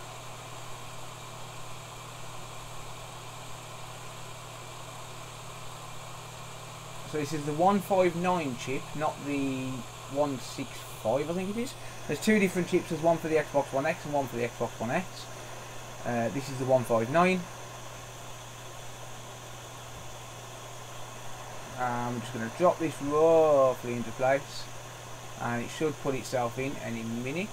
So this is the 159 chip, not the 165 I think it is. There's two different chips, there's one for the Xbox One X and one for the Xbox One X. This is the 159. I'm just going to drop this roughly into place and it should put itself in any minute.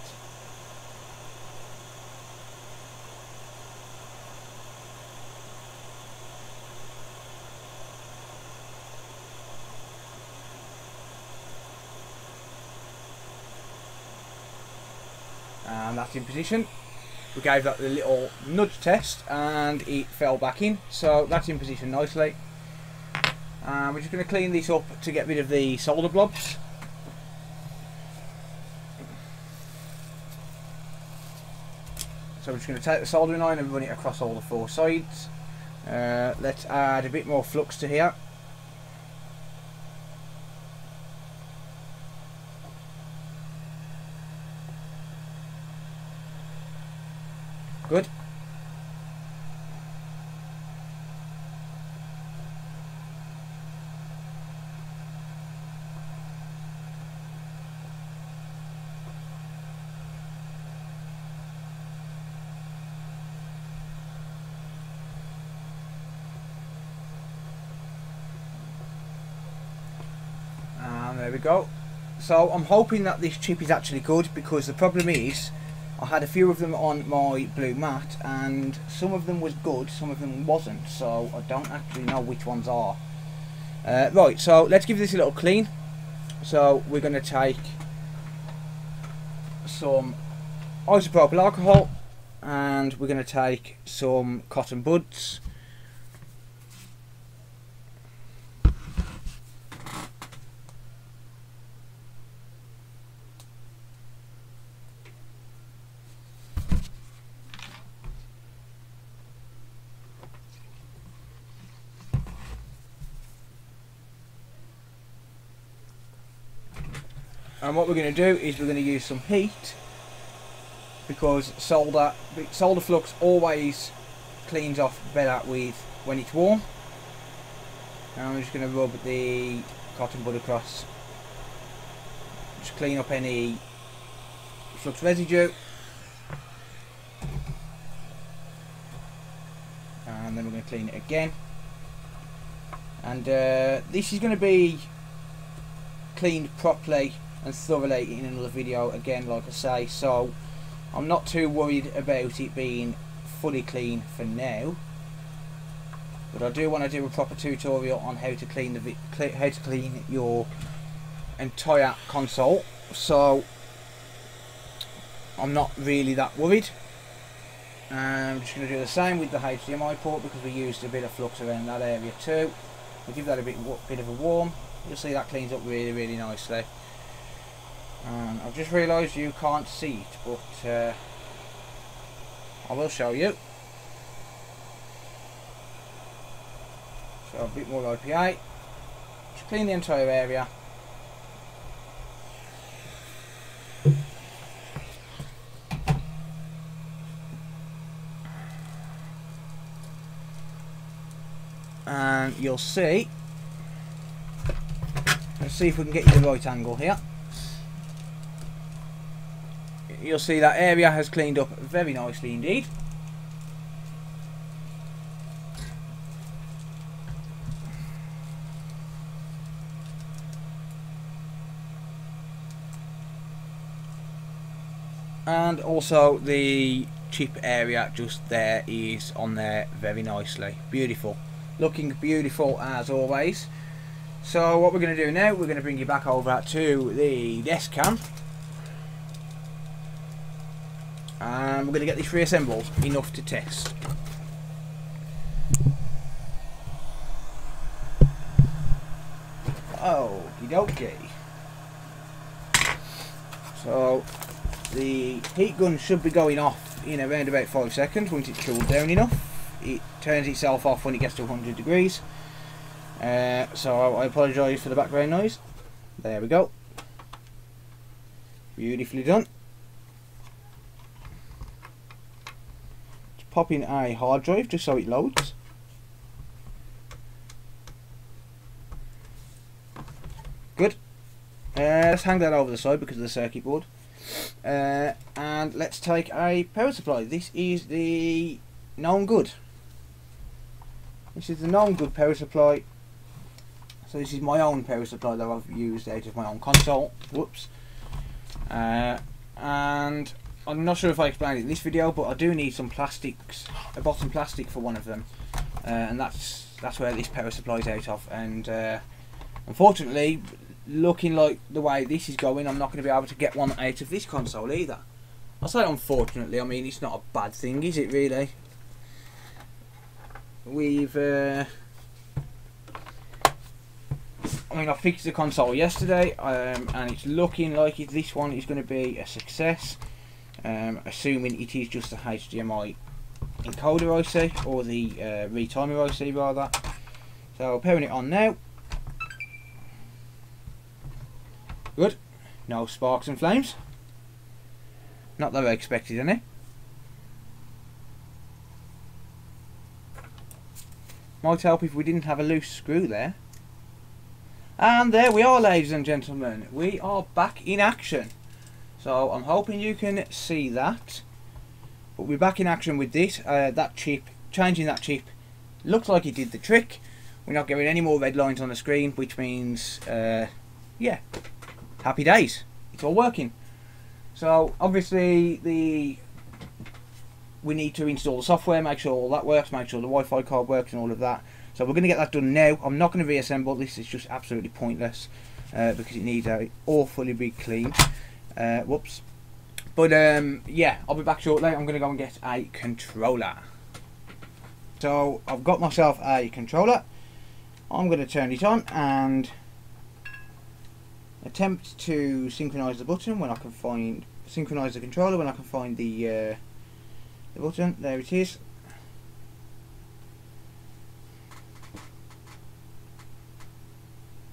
And that's in position. We gave that a little nudge test and it fell back in, so that's in position nicely. We're just going to clean this up to get rid of the solder blobs. So we're just going to take the soldering iron and run it across all the four sides. Let's add a bit more flux to here. Good. And there we go. So I'm hoping that this chip is actually good, because the problem is I had a few of them on my blue mat and some of them was good, some of them wasn't, so I don't actually know which ones are. Right, so let's give this a little clean. So we're going to take some isopropyl alcohol and we're going to take some cotton buds. And what we're going to do is we're going to use some heat, because solder flux always cleans off better when it's warm. And I'm just going to rub the cotton bud across, just clean up any flux residue. And then we're going to clean it again. And this is going to be cleaned properly and thoroughly in another video again, like I say, so I'm not too worried about it being fully clean for now, but I do want to do a proper tutorial on how to clean your entire console, so I'm not really that worried. I'm just going to do the same with the HDMI port, because we used a bit of flux around that area too. We'll give that a bit of a warm. You'll see that cleans up really nicely. And I've just realised you can't see it, but I will show you. So a bit more IPA. Just clean the entire area. And you'll see, let's see if we can get you the right angle here. You'll see that area has cleaned up very nicely indeed. And also the chip area just there is on there very nicely. Beautiful. Looking beautiful as always. So what we're going to do now, we're going to bring you back over to the desk cam. And we're going to get this reassembled enough to test. Okie dokie. So the heat gun should be going off in around about 5 seconds once it's cooled down enough. It turns itself off when it gets to 100 degrees. So I apologise for the background noise. There we go. Beautifully done. Let's pop in a hard drive just so it loads. Good. Let's hang that over the side because of the circuit board. And let's take a power supply. This is the known good. This is the known good power supply. So this is my own power supply that I've used out of my own console. Whoops. And I'm not sure if I explained it in this video, but I do need some plastics, a bottom plastic for one of them, and that's where this power supply is out of. And unfortunately, looking like the way this is going, I'm not going to be able to get one out of this console either. I say unfortunately, I mean it's not a bad thing, is it really? I fixed the console yesterday, and it's looking like this one is going to be a success, assuming it is just a HDMI encoder IC, or the retimer IC rather. So powering it on now. Good. No sparks and flames. Not that I expected any. Might help if we didn't have a loose screw there. And there we are, ladies and gentlemen. We are back in action. So I'm hoping you can see that. But we're back in action with this. That chip, changing that chip, looks like it did the trick. We're not getting any more red lines on the screen, which means, yeah, happy days. It's all working. So obviously we need to install the software, make sure all that works, make sure the Wi-Fi card works and all of that. So we're going to get that done now. I'm not going to reassemble. This is just absolutely pointless because it needs a awfully big clean. Whoops. But yeah, I'll be back shortly. I'm going to go and get a controller. So I've got myself a controller. I'm going to turn it on and attempt to synchronize the button when I can find, synchronize the controller when I can find the button. There it is.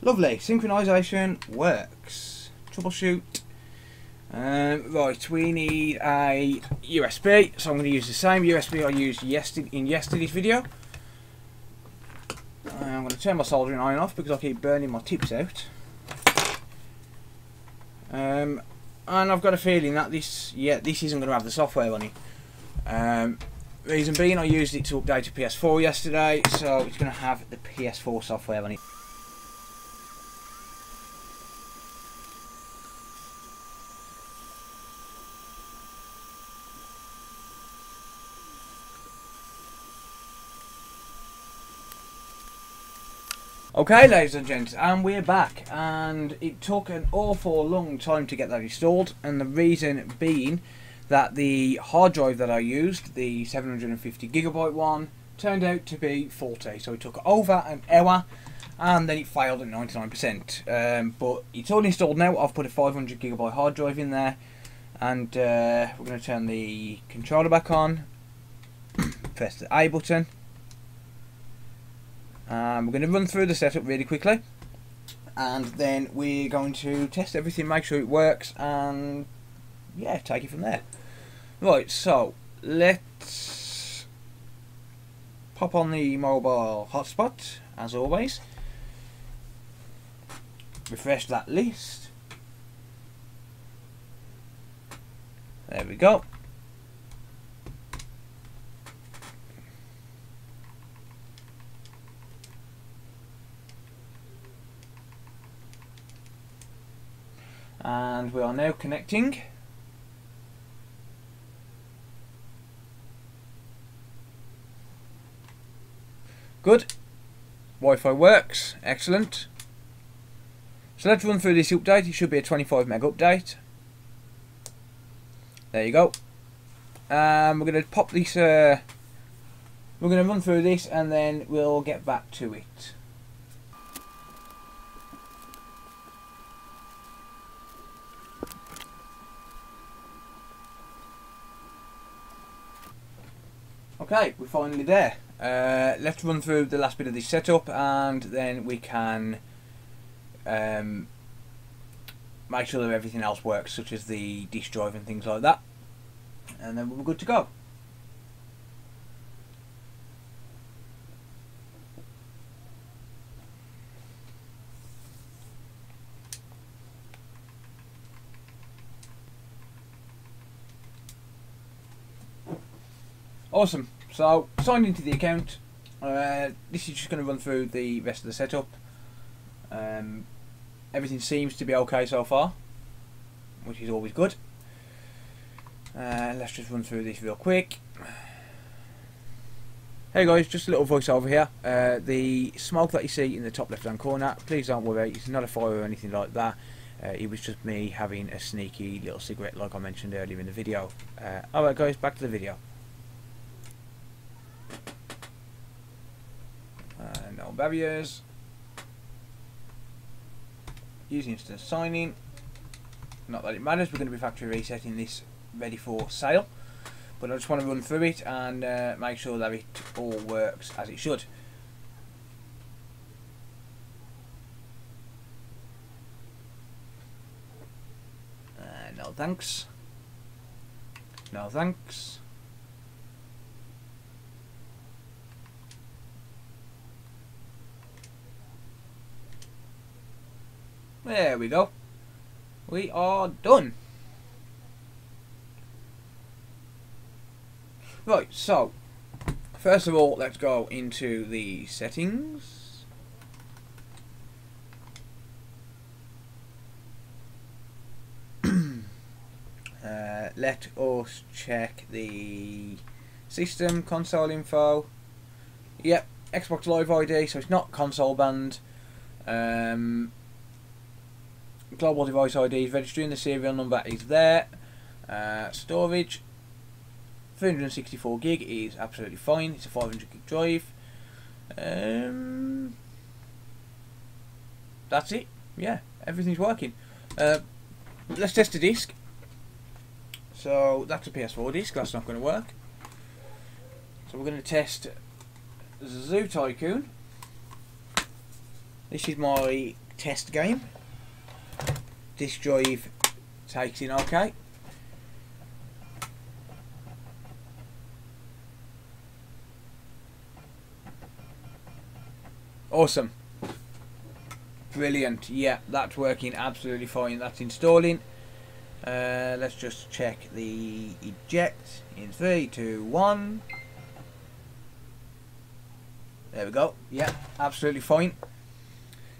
Lovely, synchronization works. troubleshoot. Right, we need a USB, so I'm going to use the same USB I used in yesterday's video. I'm going to turn my soldering iron off because I keep burning my tips out. And I've got a feeling that this isn't going to have the software on it. Reason being, I used it to update to PS4 yesterday, so it's going to have the PS4 software on it. Okay, ladies and gents, and we're back, and it took an awful long time to get that installed, and the reason being that the hard drive that I used, the 750GB one, turned out to be faulty, so it took over an hour, and then it failed at 99%. But it's all installed now. I've put a 500GB hard drive in there, and we're going to turn the controller back on, press the A button. We're going to run through the setup really quickly, and then we're going to test everything, make sure it works, and yeah, take it from there. Right, so let's pop on the mobile hotspot as always, refresh that list, there we go. And we are now connecting. Good. Wi-Fi works. Excellent. So let's run through this update. It should be a 25 meg update. There you go. We're going to pop this. We're going to run through this and then we'll get back to it. Okay, we're finally there. Let's run through the last bit of this setup and then we can make sure that everything else works, such as the disk drive and things like that, and then we're good to go. Awesome. So, signed into the account. This is just going to run through the rest of the setup. Everything seems to be okay so far, which is always good. Let's just run through this real quick. Hey guys, just a little voiceover here. The smoke that you see in the top left hand corner, please don't worry, it's not a fire or anything like that. It was just me having a sneaky little cigarette like I mentioned earlier in the video. Alright guys, back to the video. No barriers. Using instant signing. Not that it matters, we're going to be factory resetting this ready for sale. But I just want to run through it and make sure that it all works as it should. No thanks. No thanks. There we go. We are done. Right, so first of all, let's go into the settings. Let us check the system console info. Yep, Xbox Live ID, so it's not console banned. Global device ID is registering, the serial number is there. Storage 364 gig is absolutely fine, it's a 500 gig drive. That's it, yeah, everything's working. Let's test the disc. So that's a PS4 disc, that's not going to work. So we're going to test Zoo Tycoon. This is my test game. disk drive takes in okay. Awesome. Brilliant. Yeah, that's working absolutely fine. That's installing. Let's just check the eject in 3, 2, 1. There we go. Yeah, absolutely fine.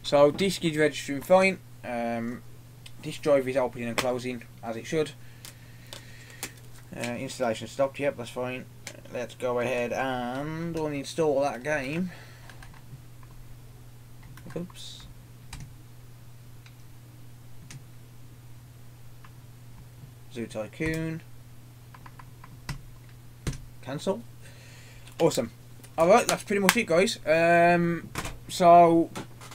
So disk is registering fine. Disk drive is opening and closing as it should. Installation stopped. Yep, that's fine. Let's go ahead and uninstall that game. Oops. Zoo Tycoon. Cancel. Awesome. Alright, that's pretty much it, guys. So,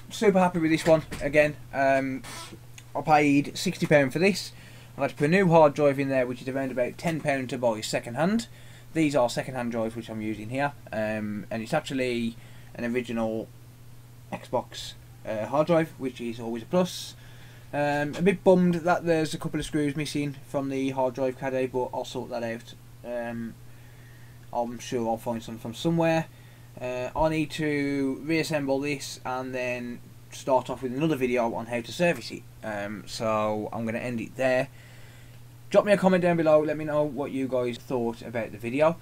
super happy with this one. Again, I paid £60 for this. I've had to put a new hard drive in there, which is around about £10 to buy second hand. These are second hand drives which I'm using here. And it's actually an original Xbox hard drive, which is always a plus. A bit bummed that there's a couple of screws missing from the hard drive caddy, but I'll sort that out. I'm sure I'll find some from somewhere. I need to reassemble this and then start off with another video on how to service it. So I'm going to end it there. Drop me a comment down below, let me know what you guys thought about the video.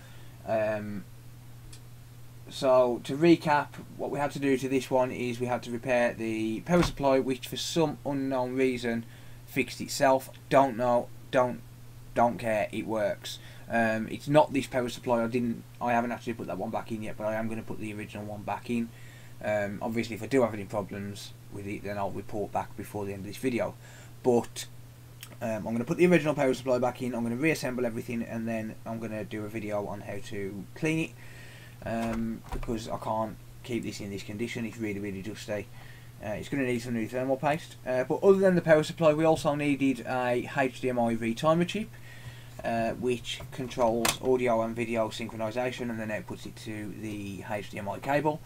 So to recap, what we had to do to this one is we had to repair the power supply, which for some unknown reason fixed itself. Don't know, don't care, it works. It's not this power supply. I haven't actually put that one back in yet, but I am going to put the original one back in. Obviously if I do have any problems with it, then I'll report back before the end of this video. But I'm going to put the original power supply back in, I'm going to reassemble everything, and then I'm going to do a video on how to clean it. Because I can't keep this in this condition. It's really dusty. It's going to need some new thermal paste. But other than the power supply, we also needed a HDMI retimer chip, which controls audio and video synchronization and then outputs it to the HDMI cable,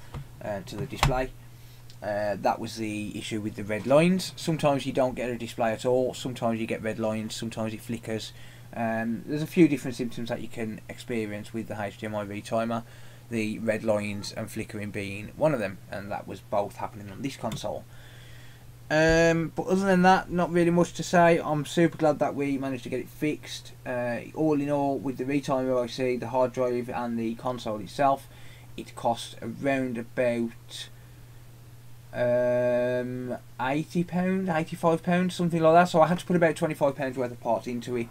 to the display. That was the issue with the red lines. Sometimes you don't get a display at all, sometimes you get red lines, sometimes it flickers. There's a few different symptoms that you can experience with the HDMI retimer, the red lines and flickering being one of them, and that was both happening on this console. But other than that, not really much to say. I'm super glad that we managed to get it fixed. All in all, with the retimer IC, the hard drive and the console itself, it cost around about £80, £85, something like that. So I had to put about £25 worth of parts into it.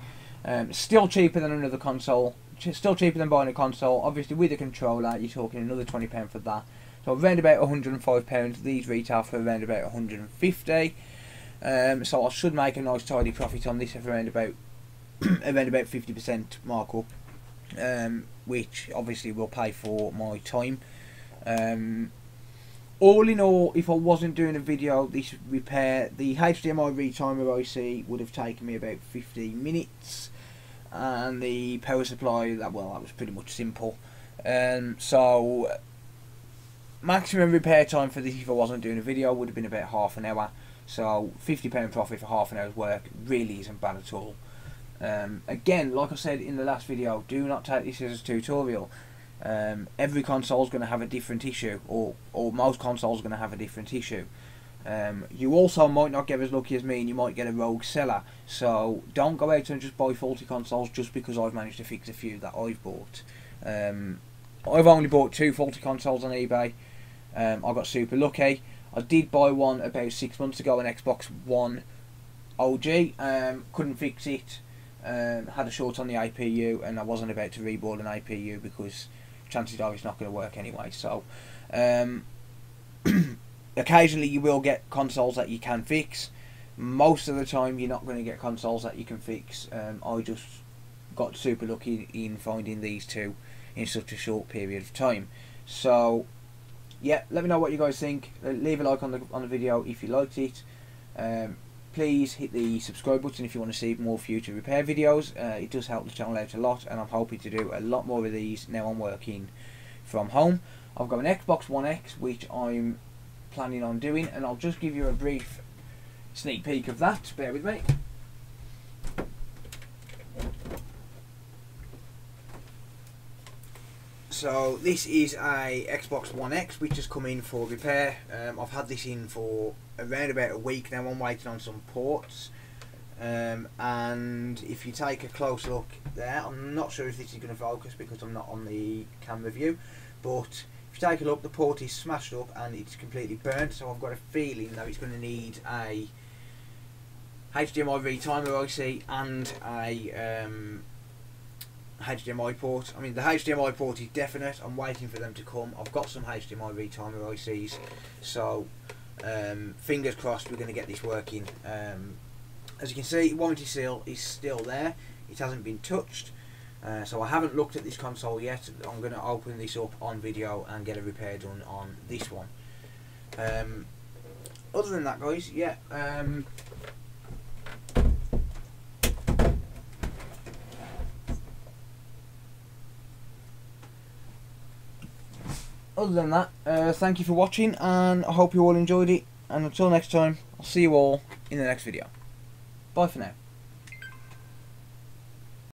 Still cheaper than another console, still cheaper than buying a console. Obviously with a controller you're talking another £20 for that, so around about £105. These retail for around about £150. So I should make a nice tidy profit on this of around about around about 50% markup, which obviously will pay for my time. All in all, if I wasn't doing a video, this repair, the HDMI retimer IC would have taken me about 15 minutes, and the power supply, that was pretty much simple. So maximum repair time for this, if I wasn't doing a video, would have been about half an hour. So £50 profit for half an hour's work really isn't bad at all. Again, like I said in the last video, do not take this as a tutorial. Every console is going to have a different issue, or most consoles are going to have a different issue. You also might not get as lucky as me, and you might get a rogue seller. So don't go out and just buy faulty consoles just because I've managed to fix a few that I've bought. I've only bought 2 faulty consoles on eBay. I got super lucky. I did buy one about 6 months ago, an Xbox One OG. Couldn't fix it. Had a short on the APU, and I wasn't about to reboard an APU because chances are it's not going to work anyway. So occasionally you will get consoles that you can fix. Most of the time you're not going to get consoles that you can fix. I just got super lucky in finding these two in such a short period of time. So yeah, let me know what you guys think. Leave a like on the video if you liked it. Please hit the subscribe button if you want to see more future repair videos. It does help the channel out a lot, and I'm hoping to do a lot more of these now I'm working from home. I've got an Xbox One X which I'm planning on doing, and I'll just give you a brief sneak peek of that. Bear with me. So this is a Xbox One X which has come in for repair. I've had this in for around about a week now. I'm waiting on some ports. And if you take a close look there, I'm not sure if this is going to focus because I'm not on the camera view, but if you take a look, the port is smashed up and it's completely burnt, so I've got a feeling that it's going to need a HDMI Retimer IC and a HDMI port. I mean, the HDMI port is definite. I'm waiting for them to come. I've got some HDMI Retimer ICs, so fingers crossed we're going to get this working. As you can see, warranty seal is still there. It hasn't been touched. So I haven't looked at this console yet. I'm going to open this up on video and get a repair done on this one. Other than that, guys, yeah. Other than that, thank you for watching, and I hope you all enjoyed it. And until next time, I'll see you all in the next video. Bye for now.